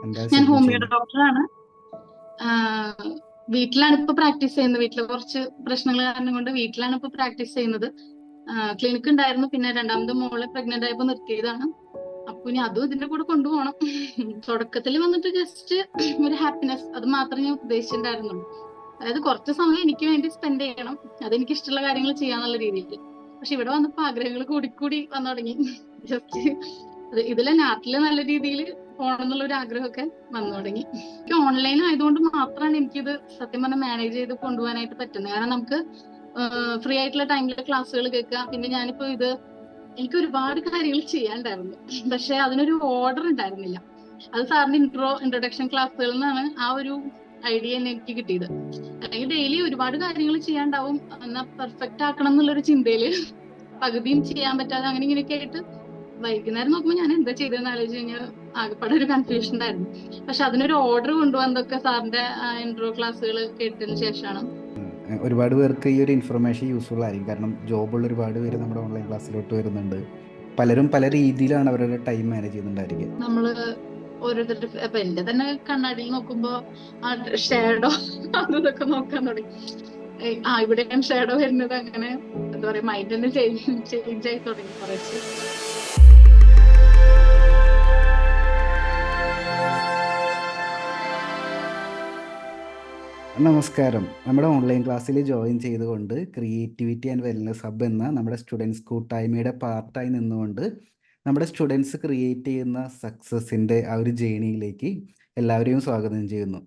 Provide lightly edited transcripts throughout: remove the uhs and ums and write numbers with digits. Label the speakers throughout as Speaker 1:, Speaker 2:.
Speaker 1: എന്താ
Speaker 2: ഞാൻ
Speaker 1: ശരിക്കും
Speaker 2: ഹോമിയോ
Speaker 1: ചെയ്യുന്നത്?
Speaker 2: ഡോക്ടറാണ്. വീട്ടിലാണ് ഇപ്പൊ പ്രാക്ടീസ് ചെയ്യുന്നത്. വീട്ടിലെ കുറച്ച് പ്രശ്നങ്ങൾ കാരണം കൊണ്ട് വീട്ടിലാണ് ഇപ്പൊ പ്രാക്ടീസ് ചെയ്യുന്നത്. ക്ലിനിക്ക് ഉണ്ടായിരുന്നു, പിന്നെ രണ്ടാമത്തെ മോളെ പ്രഗ്നന്റ് ആയപ്പോ നിർത്തിയതാണ്. അപ്പൊ ഇനി അതും ഇതിന്റെ കൂടെ കൊണ്ടുപോകണം. തുടക്കത്തിൽ വന്നിട്ട് ജസ്റ്റ് ഒരു ഹാപ്പിനെസ്, അത് മാത്രമേ ഞാൻ ഉദ്ദേശിച്ചിട്ടുണ്ടായിരുന്നുള്ളൂ. അതായത് കുറച്ച് സമയം എനിക്ക് വേണ്ടി സ്പെൻഡ് ചെയ്യണം, അതെനിക്ക് ഇഷ്ടമുള്ള കാര്യങ്ങൾ ചെയ്യാന്നുള്ള രീതിയിൽ. പക്ഷെ ഇവിടെ വന്നപ്പോ ആഗ്രഹങ്ങൾ കൂടിക്കൂടി വന്നു തുടങ്ങി. ജസ്റ്റ് ഇതിലെ നാട്ടില് നല്ല രീതിയിൽ പോകണം എന്നുള്ള ഒരു ആഗ്രഹമൊക്കെ വന്നു തുടങ്ങി. എനിക്ക് ഓൺലൈൻ ആയതുകൊണ്ട് മാത്രമാണ് എനിക്കിത് സത്യം പറഞ്ഞാൽ മാനേജ് ചെയ്ത് കൊണ്ടുപോകാനായിട്ട് പറ്റുന്നത്. കാരണം നമുക്ക് ഫ്രീ ആയിട്ടുള്ള ടൈമിൽ ക്ലാസ്സുകൾ കേൾക്കുക. പിന്നെ ഞാനിപ്പോ എനിക്ക് ഒരുപാട് കാര്യങ്ങൾ ചെയ്യാണ്ടായിരുന്നു, പക്ഷെ അതിനൊരു ഓർഡർ ഉണ്ടായിരുന്നില്ല. അത് സാറിന്റെ ഇൻട്രൊഡക്ഷൻ ക്ലാസ്സുകളിൽ നിന്നാണ് ആ ഒരു ഐഡിയ തന്നെ എനിക്ക് കിട്ടിയത്. അല്ലെങ്കിൽ ഡെയിലി ഒരുപാട് കാര്യങ്ങൾ ചെയ്യാണ്ടാവും, എന്നാ പെർഫെക്റ്റ് ആക്കണം എന്നുള്ളൊരു ചിന്തയില് പകുതിയും ചെയ്യാൻ പറ്റാതെ അങ്ങനെ ഇങ്ങനെയൊക്കെ ആയിട്ട് വൈകുന്നേരം നോക്കുമ്പോൾ ഞാൻ എന്താ ചെയ്തതെന്ന് ആലോചിച്ച് കഴിഞ്ഞാൽ ആകെപ്പാടെ ഒരു കൺഫ്യൂഷൻ ഉണ്ടായിരുന്നു. പക്ഷെ അതിനൊരു ഓർഡർ കൊണ്ടുവന്നതൊക്കെ സാറിന്റെ ഇൻട്രോ ക്ലാസ്സുകൾ കേട്ടതിന് ശേഷമാണ്.
Speaker 1: ഒരുപാട് പേർക്ക് ഈ ഒരു ഇൻഫർമേഷൻ യൂസ്ഫുൾ ആയിരിക്കും. കാരണം ജോബുള്ള ഒരുപാട് പേര് നമ്മുടെ ഓൺലൈൻ ക്ലാസ്സിലോട്ട് വരുന്നുണ്ട്. പലരും പല രീതിയിലാണ് അവരുടെ ടൈം മാനേജ് ചെയ്യുന്നുണ്ടായിരിക്കുക.
Speaker 2: നമ്മള് ഓരോരുത്തരുടെ ഇപ്പൊ എന്റെ തന്നെ കണ്ണാടിയിൽ നോക്കുമ്പോ ആ ഷേഡോ അതും ഇതൊക്കെ നോക്കാൻ തുടങ്ങി. ഇവിടെയാണ് ഷേഡോ വരുന്നത്. അങ്ങനെ എന്താ പറയാ, മൈൻഡ് തന്നെ ചേഞ്ച് ആയി തുടങ്ങി കുറച്ച്.
Speaker 1: നമസ്കാരം. നമ്മുടെ ഓൺലൈൻ ക്ലാസ്സിൽ ജോയിൻ ചെയ്തുകൊണ്ട് ക്രിയേറ്റിവിറ്റി ആൻഡ് വെൽനസ് ഹബ് എന്ന നമ്മുടെ സ്റ്റുഡൻസ് കൂട്ടായ്മയുടെ പാർട്ടായി നിന്നുകൊണ്ട് നമ്മുടെ സ്റ്റുഡൻസ് ക്രിയേറ്റ് ചെയ്യുന്ന സക്സസിൻ്റെ ആ ഒരു ജേണിയിലേക്ക് എല്ലാവരെയും സ്വാഗതം ചെയ്യുന്നു.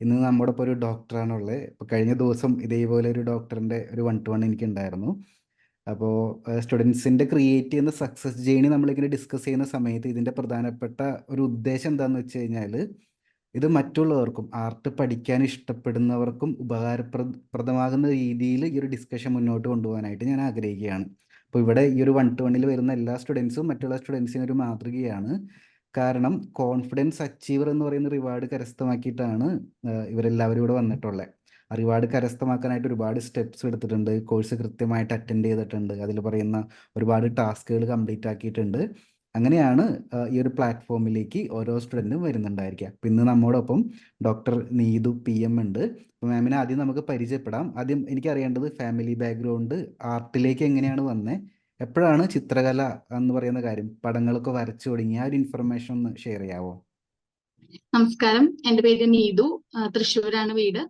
Speaker 1: ഇന്ന് നമ്മുടെ ഇപ്പോൾ ഒരു ഡോക്ടറാണുള്ളത്. ഇപ്പോൾ കഴിഞ്ഞ ദിവസം ഇതേപോലെ ഒരു ഡോക്ടറിൻ്റെ ഒരു 1-to-1 എനിക്കുണ്ടായിരുന്നു. അപ്പോൾ സ്റ്റുഡൻസിൻ്റെ ക്രിയേറ്റ് ചെയ്യുന്ന സക്സസ് ജേണി നമ്മളിങ്ങനെ ഡിസ്കസ് ചെയ്യുന്ന സമയത്ത് ഇതിൻ്റെ പ്രധാനപ്പെട്ട ഒരു ഉദ്ദേശം എന്താണെന്ന് വെച്ച് കഴിഞ്ഞാൽ, ഇത് മറ്റുള്ളവർക്കും ആർട്ട് പഠിക്കാൻ ഇഷ്ടപ്പെടുന്നവർക്കും ഉപകാരപ്രദമാകുന്ന രീതിയിൽ ഈ ഒരു ഡിസ്കഷൻ മുന്നോട്ട് കൊണ്ടുപോകാനായിട്ട് ഞാൻ ആഗ്രഹിക്കുകയാണ്. അപ്പോൾ ഇവിടെ ഈ ഒരു 1-to-1 വരുന്ന എല്ലാ സ്റ്റുഡൻസും മറ്റുള്ള സ്റ്റുഡൻസിന് ഒരു മാതൃകയാണ്. കാരണം കോൺഫിഡൻസ് അച്ചീവർ എന്ന് പറയുന്ന റിവാർഡ് കരസ്ഥമാക്കിയിട്ടാണ് ഇവരെല്ലാവരും ഇവിടെ വന്നിട്ടുള്ളത്. ആ റിവാർഡ് കരസ്ഥമാക്കാനായിട്ട് ഒരുപാട് സ്റ്റെപ്സ് എടുത്തിട്ടുണ്ട്, കോഴ്സ് കൃത്യമായിട്ട് അറ്റൻഡ് ചെയ്തിട്ടുണ്ട്, അതിൽ പറയുന്ന ഒരുപാട് ടാസ്കുകൾ കംപ്ലീറ്റ് ആക്കിയിട്ടുണ്ട്. അങ്ങനെയാണ് ഈ ഒരു പ്ലാറ്റ്ഫോമിലേക്ക് ഓരോ സ്റ്റുഡൻറ്റും വരുന്നുണ്ടായിരിക്കുക. അപ്പം ഇന്ന് നമ്മോടൊപ്പം ഡോക്ടർ നീതു PM ഉണ്ട്. അപ്പോൾ മാമിനെ ആദ്യം നമുക്ക് പരിചയപ്പെടാം. ആദ്യം എനിക്കറിയേണ്ടത് ഫാമിലി ബാക്ക്ഗ്രൗണ്ട്, ആർട്ടിലേക്ക് എങ്ങനെയാണ് വന്നത്, എപ്പോഴാണ് ചിത്രകല എന്ന് പറയുന്ന കാര്യം, പടങ്ങളൊക്കെ വരച്ചു തുടങ്ങി, ആ ഒരു ഇൻഫർമേഷൻ ഒന്ന് ഷെയർ ചെയ്യാവോ?
Speaker 2: നമസ്കാരം, എന്റെ പേര് നീതു. തൃശ്ശൂരാണ് വീട്.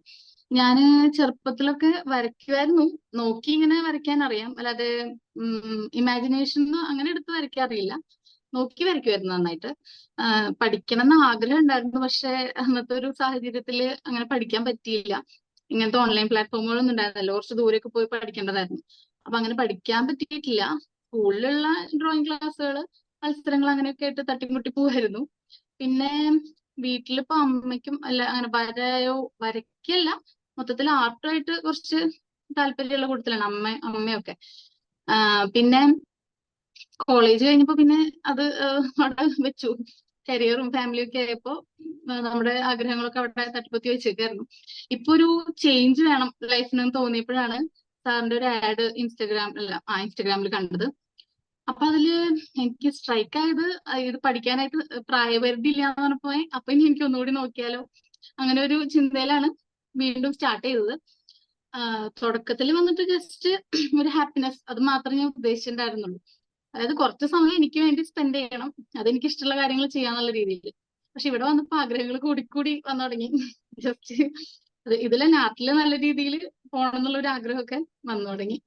Speaker 2: ഞാന് ചെറുപ്പത്തിലൊക്കെ വരയ്ക്കുമായിരുന്നു. നോക്കി ഇങ്ങനെ വരയ്ക്കാൻ അറിയാം, അല്ലാതെ ഇമാജിനേഷൻ അങ്ങനെ എടുത്ത് വരയ്ക്കാൻ അറിയില്ല. നോക്കി വരയ്ക്കുമായിരുന്നു നന്നായിട്ട്. പഠിക്കണം എന്ന് ആഗ്രഹം ഉണ്ടായിരുന്നു, പക്ഷെ അന്നത്തെ ഒരു സാഹചര്യത്തില് അങ്ങനെ പഠിക്കാൻ പറ്റിയില്ല. ഇങ്ങനത്തെ ഓൺലൈൻ പ്ലാറ്റ്ഫോമുകളൊന്നും ഉണ്ടായിരുന്നല്ലോ, കുറച്ച് ദൂരെയൊക്കെ പോയി പഠിക്കേണ്ടതായിരുന്നു. അപ്പൊ അങ്ങനെ പഠിക്കാൻ പറ്റിയിട്ടില്ല. സ്കൂളിലുള്ള ഡ്രോയിങ് ക്ലാസ്സുകൾ, മത്സരങ്ങൾ അങ്ങനെയൊക്കെ ആയിട്ട് തട്ടിമുട്ടി പോവായിരുന്നു. പിന്നെ വീട്ടിലിപ്പോ അമ്മയ്ക്കും അല്ല അങ്ങനെ വരയ്ക്കല്ല, മൊത്തത്തിൽ ആർട്ടുമായിട്ട് കുറച്ച് താല്പര്യമുള്ള കൂട്ടത്തിലാണ് അമ്മയൊക്കെ. പിന്നെ കോളേജ് കഴിഞ്ഞപ്പോ പിന്നെ അത് അവിടെ വെച്ചു. കരിയറും ഫാമിലിയും ഒക്കെ ആയപ്പോ നമ്മുടെ ആഗ്രഹങ്ങളൊക്കെ അവിടെ തട്ടിപ്പൊത്തി വെച്ചേക്കായിരുന്നു. ഇപ്പൊ ഒരു ചേഞ്ച് വേണം ലൈഫിനെന്ന് തോന്നിയപ്പോഴാണ് സാറിന്റെ ഒരു ആഡ് ഇൻസ്റ്റഗ്രാമിൽ കണ്ടത്. അപ്പൊ അതില് എനിക്ക് സ്ട്രൈക്ക് ആയത്, ഇത് പഠിക്കാനായിട്ട് പ്രായപരിധി ഇല്ല എന്ന് പറഞ്ഞപ്പോ അപ്പൊ ഇനി എനിക്ക് ഒന്നുകൂടി നോക്കിയാലോ, അങ്ങനെ ഒരു ചിന്തയിലാണ് വീണ്ടും സ്റ്റാർട്ട് ചെയ്തത്. തുടക്കത്തിൽ വന്നിട്ട് ജസ്റ്റ് ഒരു ഹാപ്പിനെസ്, അത് മാത്രമേ ഞാൻ ഉദ്ദേശിച്ചിട്ടുണ്ടായിരുന്നുള്ളൂ. അതായത് കുറച്ച് സമയം എനിക്ക് വേണ്ടി സ്പെൻഡ് ചെയ്യണം, അതെനിക്ക് ഇഷ്ടമുള്ള കാര്യങ്ങൾ ചെയ്യാന്നുള്ള രീതിയിൽ. പക്ഷെ ഇവിടെ വന്നപ്പോ ആഗ്രഹങ്ങൾ കൂടിക്കൂടി വന്നു തുടങ്ങി. ജസ്റ്റ് ഇതിലെ നാട്ടില് നല്ല രീതിയിൽ പോകണം എന്നുള്ള ഒരു ആഗ്രഹമൊക്കെ വന്നു തുടങ്ങി.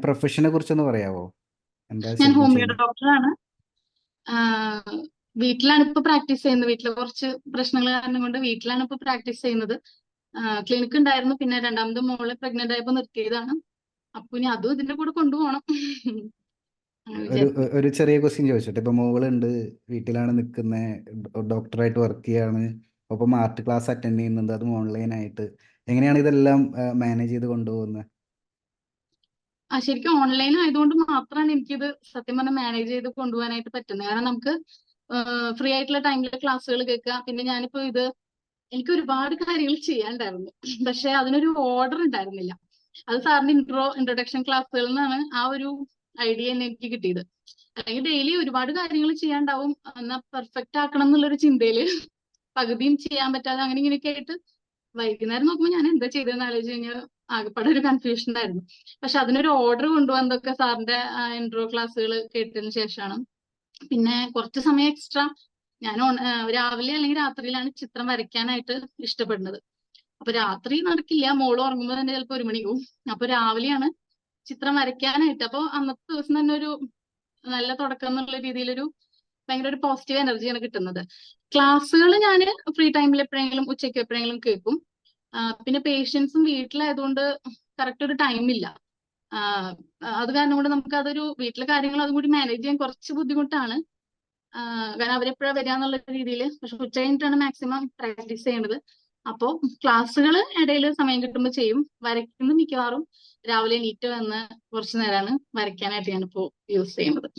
Speaker 1: പ്രൊഫഷനെ കുറിച്ചൊന്ന് പറയാവോ? എന്താ
Speaker 2: ഞാൻ
Speaker 1: ശരിക്കും
Speaker 2: ഹോമിയോ
Speaker 1: ചെയ്യുന്നത്?
Speaker 2: ഡോക്ടറാണ്. വീട്ടിലാണ് ഇപ്പൊ പ്രാക്ടീസ് ചെയ്യുന്നത്. വീട്ടിലെ കുറച്ച് പ്രശ്നങ്ങൾ കാരണം കൊണ്ട് വീട്ടിലാണ് ഇപ്പൊ പ്രാക്ടീസ് ചെയ്യുന്നത്. ക്ലിനിക്ക് ഉണ്ടായിരുന്നു, പിന്നെ രണ്ടാമത്തെ മോളെ പ്രഗ്നന്റ് ആയപ്പോ നിർത്തിയതാണ്. അപ്പൊ ഇനി അതും ഇതിന്റെ കൂടെ കൊണ്ടുപോകണം.
Speaker 1: ഒരു ഒരു ചെറിയ ക്വസ്റ്റ്യൻ ചോദിച്ചോട്ടെ? ഇപ്പൊ മോളുണ്ട്, വീട്ടിലാണ് നിൽക്കുന്നത്, ഡോക്ടറായിട്ട് വർക്ക് ചെയ്യാണ്, ഒപ്പം ആർട്ട് ക്ലാസ് അറ്റൻഡ് ചെയ്യുന്നുണ്ട്, അതും ഓൺലൈനായിട്ട്. എങ്ങനെയാണ് ഇതെല്ലാം മാനേജ് ചെയ്ത് കൊണ്ടുപോകുന്നത്?
Speaker 2: ശരിക്കും ഓൺലൈൻ ആയതുകൊണ്ട് മാത്രമാണ് എനിക്കിത് സത്യം പറഞ്ഞാൽ മാനേജ് ചെയ്ത് കൊണ്ടുപോകാനായിട്ട് പറ്റുന്നത്. കാരണം നമുക്ക് ഫ്രീ ആയിട്ടുള്ള ടൈമിൽ ക്ലാസ്സുകൾ കേൾക്കുക. പിന്നെ ഞാനിപ്പോ എനിക്ക് ഒരുപാട് കാര്യങ്ങൾ ചെയ്യാണ്ടായിരുന്നു, പക്ഷെ അതിനൊരു ഓർഡർ ഉണ്ടായിരുന്നില്ല. അത് സാറിന്റെ ഇൻട്രൊഡക്ഷൻ ക്ലാസ്സുകളിൽ നിന്നാണ് ആ ഒരു ഐഡിയ തന്നെ എനിക്ക് കിട്ടിയത്. അല്ലെങ്കിൽ ഡെയിലി ഒരുപാട് കാര്യങ്ങൾ ചെയ്യാണ്ടാവും, എന്നാ പെർഫെക്റ്റ് ആക്കണം എന്നുള്ളൊരു ചിന്തയില് പകുതിയും ചെയ്യാൻ പറ്റാതെ അങ്ങനെ ഇങ്ങനെയൊക്കെ ആയിട്ട് വൈകുന്നേരം നോക്കുമ്പോൾ ഞാൻ എന്താ ചെയ്തതെന്ന് ആലോചിച്ച് കഴിഞ്ഞാൽ ആകെപ്പാടെ ഒരു കൺഫ്യൂഷൻ ആയിരുന്നു. പക്ഷെ അതിനൊരു ഓർഡർ കൊണ്ടുവന്നതൊക്കെ സാറിന്റെ ഇൻട്രോ ക്ലാസ്സുകൾ കേട്ടതിന് ശേഷമാണ്. പിന്നെ കുറച്ച് സമയം എക്സ്ട്രാ ഞാൻ രാവിലെ അല്ലെങ്കിൽ രാത്രിയിലാണ് ചിത്രം വരയ്ക്കാനായിട്ട് ഇഷ്ടപ്പെടുന്നത്. അപ്പൊ രാത്രി നടക്കില്ല, മോള് ഉറങ്ങുമ്പോൾ തന്നെ ചിലപ്പോൾ 1 മണിയാവും. അപ്പൊ രാവിലെയാണ് ചിത്രം വരയ്ക്കാനായിട്ട്. അപ്പൊ അന്നത്തെ ദിവസം തന്നെ ഒരു നല്ല തുടക്കം എന്നുള്ള രീതിയിലൊരു ഭയങ്കര ഒരു പോസിറ്റീവ് എനർജിയാണ് കിട്ടുന്നത്. ക്ലാസ്സുകൾ ഞാൻ ഫ്രീ ടൈമിൽ എപ്പോഴെങ്കിലും ഉച്ചയ്ക്ക് എപ്പോഴെങ്കിലും കേൾക്കും. പിന്നെ പേഷ്യൻസും വീട്ടിലായതുകൊണ്ട് കറക്റ്റ് ഒരു ടൈമില്ല. അത് കാരണം കൊണ്ട് നമുക്ക് അതൊരു വീട്ടിലെ കാര്യങ്ങൾ അതും കൂടി മാനേജ് ചെയ്യാൻ കുറച്ച് ബുദ്ധിമുട്ടാണ്. കാരണം അവരെപ്പോഴാണ് വരിക എന്നുള്ള രീതിയിൽ. പക്ഷെ ഉച്ച കഴിഞ്ഞിട്ടാണ് മാക്സിമം പ്രാക്ടീസ് ചെയ്യേണ്ടത്. അപ്പോൾ ക്ലാസ്സുകൾ ഇടയിൽ സമയം കിട്ടുമ്പോൾ ചെയ്യും. വരയ്ക്കുന്നത് മിക്കവാറും രാവിലെ എണീറ്റ് വന്ന് കുറച്ചു നേരമാണ് വരയ്ക്കാനായിട്ട് ഞാനിപ്പോൾ യൂസ് ചെയ്യുന്നത്.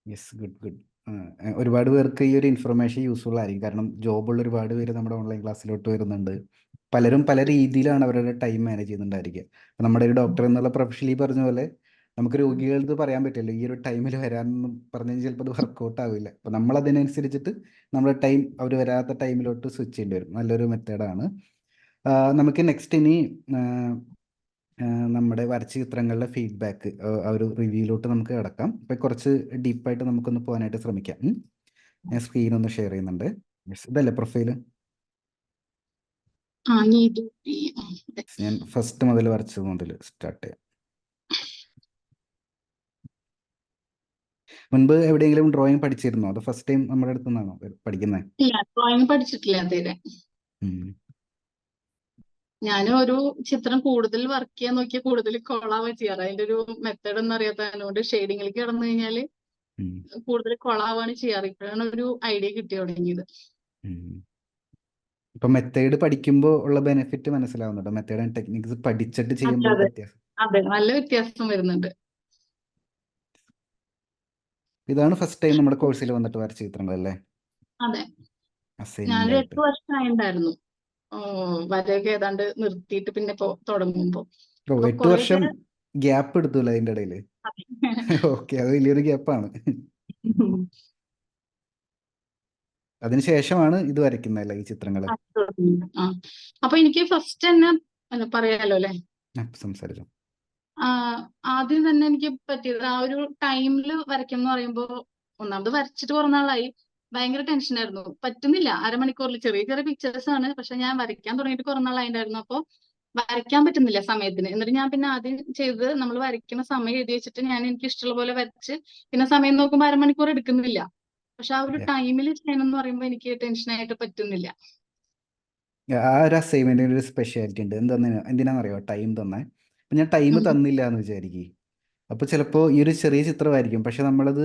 Speaker 1: Yes, good good. ഒരുപാട് പേർക്ക് ഈ ഒരു ഇൻഫർമേഷൻ യൂസ്ഫുൾ ആയിരിക്കും. കാരണം ജോബുള്ള ഒരുപാട് പേര് നമ്മുടെ ഓൺലൈൻ ക്ലാസ്സിലോട്ട് വരുന്നുണ്ട്. പലരും പല രീതിയിലാണ് അവരുടെ ടൈം മാനേജ് ചെയ്യുന്നുണ്ടായിരിക്കുക. അപ്പം നമ്മുടെ ഒരു ഡോക്ടർ എന്നുള്ള പ്രൊഫഷനിൽ പറഞ്ഞ പോലെ നമുക്ക് രോഗികൾക്ക് പറയാൻ പറ്റില്ല ഈ ഒരു ടൈമിൽ വരാമെന്നും പറഞ്ഞു കഴിഞ്ഞാൽ ചിലപ്പോൾ അത് വർക്കൗട്ട് ആവില്ല. അപ്പം നമ്മൾ അതിനനുസരിച്ചിട്ട് നമ്മുടെ ടൈം അവർ വരാത്ത ടൈമിലോട്ട് സ്വിച്ച് ചെയ്യേണ്ടി വരും. നല്ലൊരു മെത്തേഡാണ്. നമുക്ക് നെക്സ്റ്റ് ഇനി നമ്മുടെ വരച്ച ചിത്രങ്ങളുടെ ഫീഡ്ബാക്ക് ആ ഒരു റിവ്യൂയിലോട്ട് നമുക്ക് കിടക്കാം. ഇപ്പം കുറച്ച് ഡീപ്പായിട്ട് നമുക്കൊന്ന് പോകാനായിട്ട് ശ്രമിക്കാം. ഞാൻ സ്ക്രീൻ ഒന്ന് ഷെയർ ചെയ്യുന്നുണ്ട്. ഇതല്ലേ പ്രൊഫൈല്? ഞാൻ ഫസ്റ്റ് മുതൽ വരച്ചത് മുതൽ സ്റ്റാർട്ട് ചെയ്യാം. മുൻപ് എവിടെയെങ്കിലും ഡ്രോയിങ് പഠിച്ചിരുന്നോ? അത് ഫസ്റ്റ് ടൈം നമ്മുടെ അടുത്ത് നിന്നാണോ പഠിക്കുന്നത്?
Speaker 2: ഇല്ല, ഡ്രോയിങ് പഠിച്ചിട്ടില്ല തീരെ. ഞാൻ ഒരു ചിത്രം കൂടുതൽ വർക്ക് ചെയ്യാൻ നോക്കിയാൽ കൂടുതൽ കൊളാവുക ചെയ്യാറ്. അതിന്റെ ഒരു മെത്തേഡ് ഒന്നും അറിയാത്തതുകൊണ്ട് ഷെയ്ഡിങ്ങിലേക്ക് കടന്നു കഴിഞ്ഞാൽ കൂടുതൽ കൊളാവാണ് ചെയ്യാറ്. ഇപ്പോഴാണ് ഒരു ഐഡിയ കിട്ടി തുടങ്ങിയത്.
Speaker 1: ഇപ്പൊ മെത്തേഡ് പഠിക്കുമ്പോൾ ഉള്ള ബെനിഫിറ്റ് മനസ്സിലാവുന്നുണ്ടോ? മെത്തേഡ് ആൻഡ് ടെക്നിക്സ് പഠിച്ചിട്ട് ചെയ്യുമ്പോൾ വ്യത്യാസം?
Speaker 2: അതെ, നല്ല വ്യത്യാസം വരുന്നുണ്ട്.
Speaker 1: ഇതാണ് ഫസ്റ്റ് ടൈം നമ്മുടെ കോഴ്സിൽ വന്നിട്ട് വരച്ച ചിത്രങ്ങളല്ലേ?
Speaker 2: അതെ, ഞാൻ
Speaker 1: അസൈൻമെന്റ് ആയിട്ട്
Speaker 2: 8 വർഷമായിട്ടുണ്ടായിരുന്നു വരയൊക്കെ ഏതാണ്ട് നിർത്തിയിട്ട് പിന്നെ ഇപ്പോ തുടങ്ങുമ്പോ.
Speaker 1: 8 വർഷം ഗ്യാപ്പ് എടുത്തല്ലോ അതിന്റെ ഇടയില്. ഓക്കെ, അത് വലിയൊരു ഗ്യാപ്പാണ്. അതിനുശേഷമാണ് ഇത് വരയ്ക്കുന്നതല്ലേ ഈ ചിത്രങ്ങള്?
Speaker 2: അപ്പൊ എനിക്ക് ഫസ്റ്റ് തന്നെ പറയാലോ അല്ലെ?
Speaker 1: സംസാരിച്ചു.
Speaker 2: ആദ്യം തന്നെ എനിക്ക് പറ്റിയത് ആ ഒരു ടൈമിൽ വരയ്ക്കും എന്ന് പറയുമ്പോ, ഒന്നാമത് വരച്ചിട്ട് കുറെ നാളായി, ഭയങ്കര ടെൻഷനായിരുന്നു. പറ്റുന്നില്ല, അരമണിക്കൂറിൽ ചെറിയ ചെറിയ പിക്ചേഴ്സ് ആണ്, പക്ഷെ ഞാൻ വരയ്ക്കാൻ തുടങ്ങിയിട്ട് കുറെ നാളായിട്ടുണ്ടായിരുന്നു. അപ്പോൾ വരയ്ക്കാൻ പറ്റുന്നില്ല സമയത്തിന്. എന്നിട്ട് ഞാൻ പിന്നെ ആദ്യം ചെയ്തത്, നമ്മൾ വരയ്ക്കുന്ന സമയം എഴുതി വെച്ചിട്ട് ഞാൻ എനിക്ക് ഇഷ്ടമുള്ള പോലെ വരച്ച് പിന്നെ സമയം നോക്കുമ്പോൾ അരമണിക്കൂർ എടുക്കുന്നില്ല. പക്ഷെ ആ ഒരു ടൈമിൽ ചെയ്യണം എന്ന് പറയുമ്പോൾ എനിക്ക് ടെൻഷനായിട്ട് പറ്റുന്നില്ല.
Speaker 1: ആ ഒരു അസൈൻമെന്റിന് ഒരു സ്പെഷ്യാലിറ്റി ഉണ്ട്. എന്തിനാണെന്നറിയോ ടൈം തന്നെ? അപ്പം ഞാൻ ടൈം തന്നില്ല എന്ന് വിചാരിക്കും. അപ്പോൾ ചിലപ്പോൾ ഈ ഒരു ചെറിയ ചിത്രമായിരിക്കും, പക്ഷെ നമ്മളത്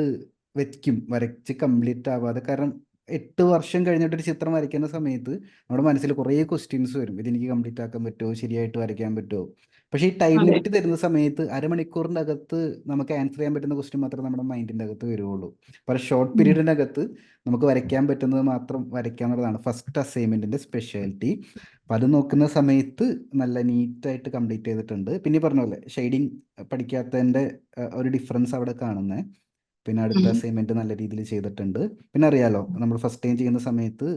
Speaker 1: വരച്ച് കംപ്ലീറ്റ് ആവാതെ. കാരണം 8 വർഷം കഴിഞ്ഞിട്ടൊരു ചിത്രം വരയ്ക്കുന്ന സമയത്ത് നമ്മുടെ മനസ്സിൽ കുറേ ക്വസ്റ്റ്യൻസ് വരും. ഇതെനിക്ക് കംപ്ലീറ്റ് ആക്കാൻ പറ്റുമോ? ശരിയായിട്ട് വരയ്ക്കാൻ പറ്റുമോ? പക്ഷേ ഈ ടൈം ലിമിറ്റ് തരുന്ന സമയത്ത് അരമണിക്കൂറിൻ്റെ അകത്ത് നമുക്ക് ആൻസർ ചെയ്യാൻ പറ്റുന്ന ക്വസ്റ്റ്യൻ മാത്രമേ നമ്മുടെ മൈൻഡിൻ്റെ അകത്ത് വരുള്ളൂ. അപ്പോൾ ഷോർട്ട് പീരീഡിൻ്റെ അകത്ത് നമുക്ക് വരയ്ക്കാൻ പറ്റുന്നത് മാത്രം വരയ്ക്കാന്നുള്ളതാണ് ഫസ്റ്റ് അസൈൻമെൻറ്റിൻ്റെ സ്പെഷ്യാലിറ്റി. അപ്പം അത് നോക്കുന്ന സമയത്ത് നല്ല നീറ്റായിട്ട് കംപ്ലീറ്റ് ചെയ്തിട്ടുണ്ട്. പിന്നെ പറഞ്ഞ പോലെ ഷെയ്ഡിങ് പഠിക്കാത്തതിൻ്റെ ഒരു ഡിഫറൻസ് അവിടെ കാണുന്നത്. പിന്നെ അടുത്ത അസൈൻമെൻറ്റ് നല്ല രീതിയിൽ ചെയ്തിട്ടുണ്ട്. പിന്നെ അറിയാലോ, നമ്മൾ ഫസ്റ്റ് ടൈം ചെയ്യുന്ന സമയത്ത്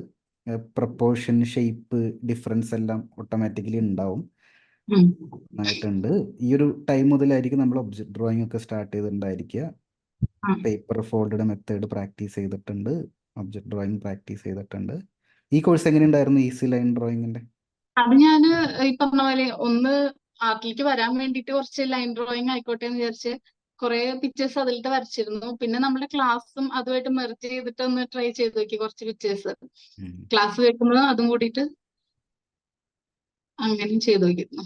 Speaker 1: പ്രപ്പോർഷൻ, ഷേപ്പ് ഡിഫറൻസ് എല്ലാം ഓട്ടോമാറ്റിക്കലി ഉണ്ടാവും. നന്നായിട്ടുണ്ട്. ഈ ഒരു ടൈം മുതലായിരിക്കും നമ്മൾ ഒബ്ജക്ട് ഡ്രോയിങ് ഒക്കെ സ്റ്റാർട്ട് ചെയ്തിട്ടുണ്ടായിരിക്കുക. പേപ്പർ ഫോൾഡഡ് മെത്തേഡ് പ്രാക്ടീസ് ചെയ്തിട്ടുണ്ട്, ഒബ്ജക്ട് ഡ്രോയിങ് പ്രാക്ടീസ് ചെയ്തിട്ടുണ്ട്. ഈ കോഴ്സ് എങ്ങനെ ഉണ്ടായിരുന്നു? ഈസി ലൈൻ ഡ്രോയിങ്ങിന്റെ
Speaker 2: അത് ഞാൻ ഈ പറഞ്ഞ പോലെ ഒന്ന് ആർട്ടിലേക്ക് വരാൻ വേണ്ടിയിട്ട് കുറച്ച് ലൈൻ ഡ്രോയിങ് ആയിക്കോട്ടെ എന്ന് വിചാരിച്ച് കുറെ പിക്ചേഴ്സ് അതിലത്തെ വരച്ചിരുന്നു. പിന്നെ നമ്മുടെ ക്ലാസ്സും അതുമായിട്ട് മെർജ് ചെയ്തിട്ട് ഒന്ന് ട്രൈ ചെയ്ത് നോക്കി കുറച്ച് പിക്ചേഴ്സ്. ക്ലാസ് കേൾക്കുമ്പോൾ അതും കൂടിയിട്ട് അങ്ങനെയും ചെയ്ത് നോക്കിയിരുന്നു.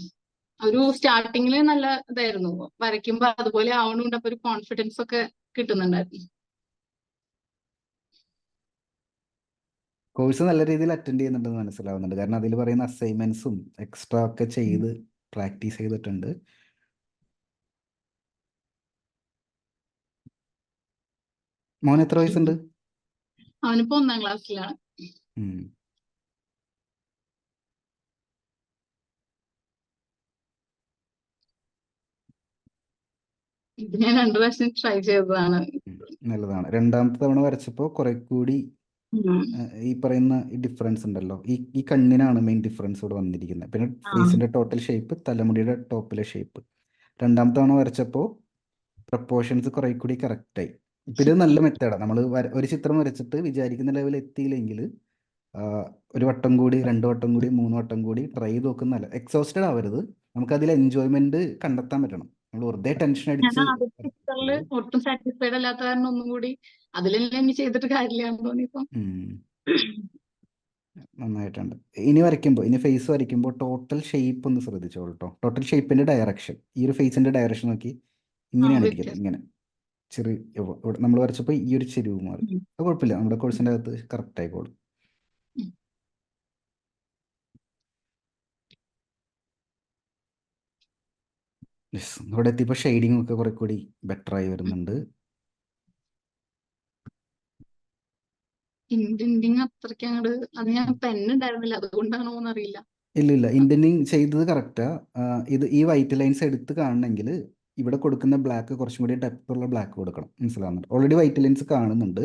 Speaker 2: ഒരു സ്റ്റാർട്ടിങ്ങിൽ നല്ല ഇതായിരുന്നു, വരയ്ക്കുമ്പോ അതുപോലെ ആവണുണ്ട്. അപ്പൊ ഒരു കോൺഫിഡൻസ് ഒക്കെ കിട്ടുന്നുണ്ടായിരുന്നു.
Speaker 1: കോഴ്സ് നല്ല രീതിയിൽ അറ്റൻഡ് ചെയ്യുന്നുണ്ടെന്ന് മനസ്സിലാവുന്നുണ്ട്. കാരണം അതിൽ പറയുന്ന അസൈൻമെന്റ്സും എക്സ്ട്രാ ഒക്കെ ചെയ്ത് പ്രാക്ടീസ് ചെയ്തിട്ടുണ്ട്. മോൻ എത്ര വയസ്സുണ്ട്?
Speaker 2: അവനിപ്പോ 1ാം ക്ലാസ്സിലാണ്. ഇത് ഞാൻ 2 പ്രാവശ്യം ട്രൈ ചെയ്തതാണ്.
Speaker 1: നല്ലതാണ്. രണ്ടാമത്തെ തവണ വരച്ചപ്പോൾ കുറെ കൂടി
Speaker 2: ഉം.
Speaker 1: ഈ പറയുന്ന ഈ ഡിഫറൻസ് ഉണ്ടല്ലോ, ഈ കണ്ണിനാണ് മെയിൻ ഡിഫറൻസ് ഇവിടെ വന്നിരിക്കുന്നത്. പിന്നെ
Speaker 2: ആ
Speaker 1: ഫേസിന്റെ ടോട്ടൽ ഷേപ്പ്, തലമുടിയുടെ ടോപ്പിലെ ഷേപ്പ്. രണ്ടാമത്തെ തവണ വരച്ചപ്പോൾ പ്രപ്പോർഷൻസ് കുറെ കൂടി കറക്റ്റായി. ഇപ്പം ഇത് നല്ല മെത്തേഡാണ്. നമ്മൾ ഒരു ചിത്രം വരച്ചിട്ട് വിചാരിക്കുന്ന ലെവൽ എത്തിയില്ലെങ്കിൽ ഒരു വട്ടം കൂടി, 2 വട്ടം കൂടി, 3 വട്ടം കൂടി ട്രൈ ചെയ്ത് നോക്കുന്നതല്ല. എക്സോസ്റ്റഡ് ആവരുത്, നമുക്കതിൽ എൻജോയ്മെന്റ് കണ്ടെത്താൻ പറ്റണം. നമ്മൾ വെറുതെ ടെൻഷൻ
Speaker 2: ഞാൻ
Speaker 1: അടിച്ച്
Speaker 2: ആദ്യത്തെ പിക്ചറിൽ ഒട്ടും സാറ്റിസ്ഫൈഡ് അല്ലാത്ത കാരണം ഒന്നും കൂടി അതിലെല്ലാം ഇനി ചെയ്തിട്ട് കാര്യമില്ലാന്ന് തോന്നിയപ്പോ
Speaker 1: നന്നായിട്ടുണ്ട്. ഇനി ഫേസ് വരയ്ക്കുമ്പോൾ ടോട്ടൽ ഷേപ്പ് ഒന്ന് ശ്രദ്ധിച്ചോളൂ കേട്ടോ. ടോട്ടൽ ഷേപ്പിന്റെ ഡയറക്ഷൻ, ഈ ഒരു ഫേസിന്റെ ഡയറക്ഷൻ നോക്കി, ഇങ്ങനെയാണ് ഇരിക്കുന്നത്.
Speaker 2: വ്യത്യാസം.
Speaker 1: ഇങ്ങനെ ചെറിയ ഇവിടെ നമ്മൾ വരച്ചപ്പോൾ ഈ ഒരു ചെരിവ് മാറി. അത് കുഴപ്പമില്ല, നമ്മുടെ കോഴ്സിന്റെ അകത്ത് കറക്റ്റ് ആയിക്കോളും. യെസ്, ഇവിടെ എത്തിയപ്പോൾ ഷെയ്ഡിങ് ഒക്കെ കുറെ കൂടി ബെറ്റർ ആയി വരുന്നുണ്ട്.
Speaker 2: ഇന്റൻഡിങ് അത്രയ്ക്ക് അങ്ങോട്ട് അത് ഞാൻ പെന്നുണ്ടായിരുന്നില്ല, അതുകൊണ്ടാണോ എന്നറിയില്ല.
Speaker 1: ഇല്ല, ഇന്റനിങ് ചെയ്തത് കറക്റ്റാ. ഈ വൈറ്റ് ലൈൻസ് എടുത്ത് കാണണമെങ്കിൽ ഇവിടെ കൊടുക്കുന്ന ബ്ലാക്ക് കുറച്ചും കൂടി ഡെപ്ത് ഉള്ള ബ്ലാക്ക് കൊടുക്കണം. മനസ്സിലാവുന്നുണ്ട്? ഓൾറെഡി വൈറ്റ് ലൈൻസ് കാണുന്നുണ്ട്.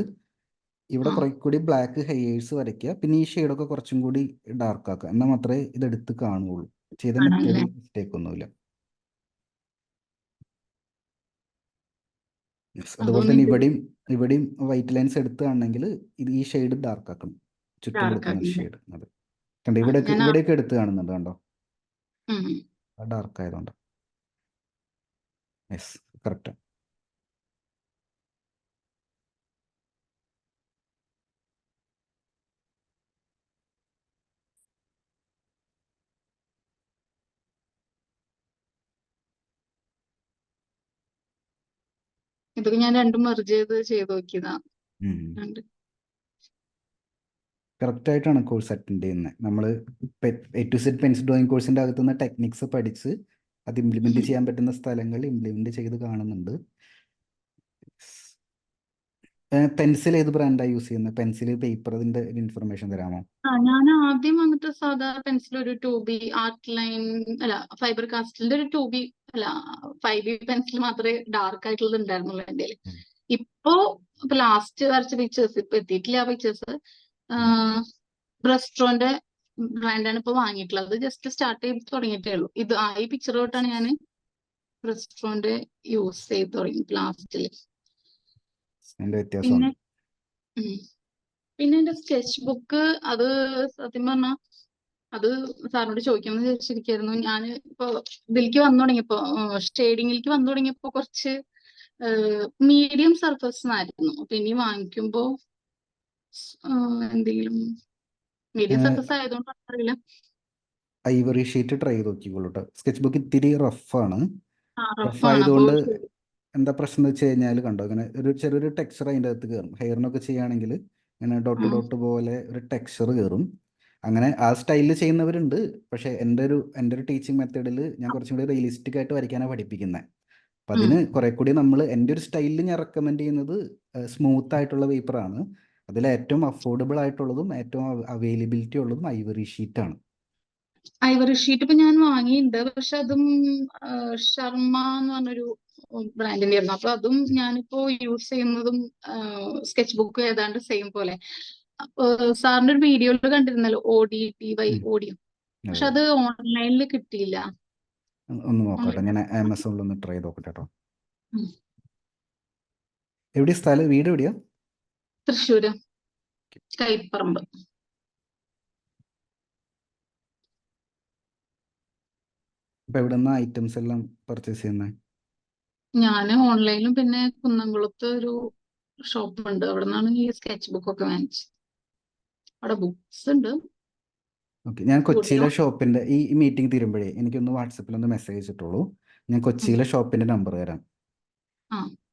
Speaker 1: ഇവിടെ
Speaker 2: ആ
Speaker 1: കുറെ കൂടി ബ്ലാക്ക് ഹെയേഴ്സ് വരയ്ക്കുക. പിന്നെ ഈ ഷെയ്ഡൊക്കെ കുറച്ചും കൂടി ഡാർക്ക് ആക്കുക. എന്നാൽ മാത്രമേ ഇത് എടുത്ത് കാണുകയുള്ളൂ. ചെയ്ത മെത്തേഡിൽ
Speaker 2: ആണല്ലേ.
Speaker 1: മിസ്റ്റേക്ക് ഒന്നുമില്ല. യെസ്, അതുപോലെ
Speaker 2: അതൊന്നും
Speaker 1: തന്നെ
Speaker 2: ഇന്റൻഡിങ്
Speaker 1: ഇവിടെയും വൈറ്റ് ലൈൻസ് എടുത്ത് കാണണമെങ്കിൽ ഈ ഷെയ്ഡ് ഡാർക്ക് ആക്കണം. ചുറ്റും
Speaker 2: ഡാർക്ക്
Speaker 1: കൊടുക്കുന്ന
Speaker 2: ആക്കില്ല.
Speaker 1: ഷെയ്ഡ്. അതെ, കണ്ടോ, ഇവിടെയൊക്കെ എടുത്ത് കാണുന്നുണ്ട്, കണ്ടോ,
Speaker 2: ഉം.
Speaker 1: ഡാർക്ക് ആയതുകൊണ്ട്. Yes, correct.
Speaker 2: ഇതൊക്കെ ഞാൻ രണ്ടും മെർജ് ചെയ്ത് നോക്കിയതാ. രണ്ട്.
Speaker 1: കറക്റ്റ് ആയിട്ടാണ് കോഴ്സ് അറ്റൻഡ് ചെയ്യുന്നത്. നമ്മൾ A to Z pencil drawing കോഴ്സിൻ്റെ അകത്തുനിന്ന് ടെക്നിക്സ് പഠിച്ച് അത് ഇംപ്ലിമെന്റ് ചെയ്യാൻ പറ്റുന്ന സ്ഥലങ്ങൾ ഇംപ്ലിമെന്റ് ചെയ്ത് കാണുന്നുണ്ട്. പെൻസിൽ ഏത് ബ്രാൻഡാണ് യൂസ് ചെയ്യുന്നത്? പെൻസിൽ, പേപ്പർ, അതിന്റെ ഇൻഫർമേഷൻ തരാമോ?
Speaker 2: ഞാൻ ആദ്യം വന്നിട്ട് സാധാ പെൻസിൽ ഒരു 2B ആർട്ട് ലൈൻ അല്ല ഫൈബർ കാസ്റ്റിന്റെ ഒരു 2B അല്ല 5B പെൻസിൽ മാത്രമേ ഡാർക്ക് ആയിട്ടുള്ളത് ഉണ്ടായിരുന്നുള്ളൂ എൻ്റെ കയ്യില്. ഇപ്പോ ലാസ്റ്റ് വരച്ച പിക്ചേഴ്സ് ഇപ്പൊ എത്തിയിട്ടില്ല. ആ പിക്ചേഴ്സ് ബ്രസ്ട്രോന്റെ ബ്രാൻഡാണ് ഇപ്പൊ വാങ്ങിയിട്ടുള്ളത്. ജസ്റ്റ് സ്റ്റാർട്ട് ചെയ്ത് തുടങ്ങിയിട്ടേ ഉള്ളൂ. ഈ പിക്ചർ തൊട്ടാണ് ഞാൻ ബ്രസ്ട്രോന്റെ യൂസ് ചെയ്ത് തുടങ്ങി ലാസ്റ്റില്.
Speaker 1: അതിന്റെ
Speaker 2: പിന്നെ
Speaker 1: വ്യത്യാസമുണ്ട്.
Speaker 2: പിന്നെ എന്റെ സ്കെച്ച് ബുക്ക് അത് സത്യം പറഞ്ഞ അത് സാറിനോട് ചോദിക്കാമെന്ന് വിചാരിച്ചിരിക്കായിരുന്നു. ഞാൻ ഇപ്പൊ ഇതിലേക്ക് വന്നു തുടങ്ങിയപ്പോ ഷെയ്ഡിങ്ങിലേക്ക് വന്നു തുടങ്ങിയപ്പോ കുറച്ച് മീഡിയം സർഫസ് ആയിരുന്നു. അപ്പൊ ഇനി വാങ്ങിക്കുമ്പോ എന്തെങ്കിലും മീഡിയം സർഫസ് ആയതുകൊണ്ട് അറിയില്ല.
Speaker 1: ഐവറി ഷീറ്റ് ട്രൈ ചെയ്ത് നോക്കിക്കോളൂ കേട്ടോ. സ്കെച്ച് ബുക്ക് ഇത്തിരി റഫാണ്. റഫ്
Speaker 2: റഫാണ്. അപ്പൊ
Speaker 1: ആയതുകൊണ്ട് എന്താ പ്രശ്നം എന്ന് വെച്ച് കഴിഞ്ഞാൽ, കണ്ടോ, ഇങ്ങനെ ചെറിയൊരു ടെക്സ്ചർ അതിൻ്റെ അകത്ത് കയറും. ഹെയറിനൊക്കെ ചെയ്യുകയാണെങ്കിൽ ഇങ്ങനെ ഡോട്ട് പോലെ ഒരു ടെക്സ്ചർ കയറും. അങ്ങനെ ആ സ്റ്റൈലിൽ ചെയ്യുന്നവരുണ്ട്. പക്ഷേ എൻ്റെ ഒരു ടീച്ചിങ് മെത്തേഡിൽ ഞാൻ കുറച്ചും കൂടി റിയലിസ്റ്റിക് ആയിട്ട് വരയ്ക്കാനാണ് പഠിപ്പിക്കുന്നത്. അപ്പം അതിന് കുറെ കൂടി എൻ്റെ ഒരു സ്റ്റൈലിൽ ഞാൻ റെക്കമെൻഡ് ചെയ്യുന്നത് സ്മൂത്ത് ആയിട്ടുള്ള പേപ്പറാണ്. അതിൽ ഏറ്റവും അഫോർഡബിൾ ആയിട്ടുള്ളതും ഏറ്റവും അവൈലബിലിറ്റി ഉള്ളതും ഐവറി ഷീറ്റാണ്.
Speaker 2: ഐവറി ഷീറ്റ് ഇപ്പൊ ഞാൻ വാങ്ങിയിട്ടുണ്ട്. പക്ഷെ അതും ശർമ്മ എന്ന് പറഞ്ഞൊരു ബ്രാൻഡിന്റെ ആയിരുന്നു. അപ്പൊ അതും ഞാനിപ്പോ യൂസ് ചെയ്യുന്നതും സ്കെച്ച് ബുക്ക് ഏതാണ്ട് സെയിം പോലെ. സാറിന്റെ ഒരു വീഡിയോയിൽ കണ്ടിരുന്നല്ലോ, ODTY ഓഡിയോ. പക്ഷെ അത് ഓൺലൈനിൽ കിട്ടിയില്ല.
Speaker 1: ഒന്ന് നോക്കട്ടെ, ഞാൻ ആമസോണിൽ ഒന്ന് ട്രൈ ചെയ്ത് നോക്കട്ടെ കേട്ടോ. എവിടെയാ സ്ഥലം? വീട് എവിടെയാ?
Speaker 2: തൃശ്ശൂര് കൈപ്പറമ്പ്.
Speaker 1: അപ്പൊ എവിടെ നിന്നാ ഐറ്റംസ് എല്ലാം പർച്ചേസ് ചെയ്യുന്നത്?
Speaker 2: ഞാൻ ഓൺലൈനിലും പിന്നെ കുന്നംകുളത്ത് ഒരു ഷോപ്പ് ഉണ്ട്, അവിടെ നിന്നാണ് ഈ സ്കെച്ച് ബുക്ക് ഒക്കെ വാങ്ങിച്ചത്. അവിടെ ബുക്സ് ഉണ്ട്.
Speaker 1: ഓക്കെ, ഞാൻ കൊച്ചിയിലെ ഷോപ്പിന്റെ ഈ മീറ്റിംഗ് തീരുമ്പോഴേ എനിക്കൊന്ന് വാട്സപ്പിൽ ഒന്ന് മെസ്സേജ് ഇട്ടോളൂ. ഞാൻ കൊച്ചിയിലെ ഷോപ്പിന്റെ നമ്പർ തരാം.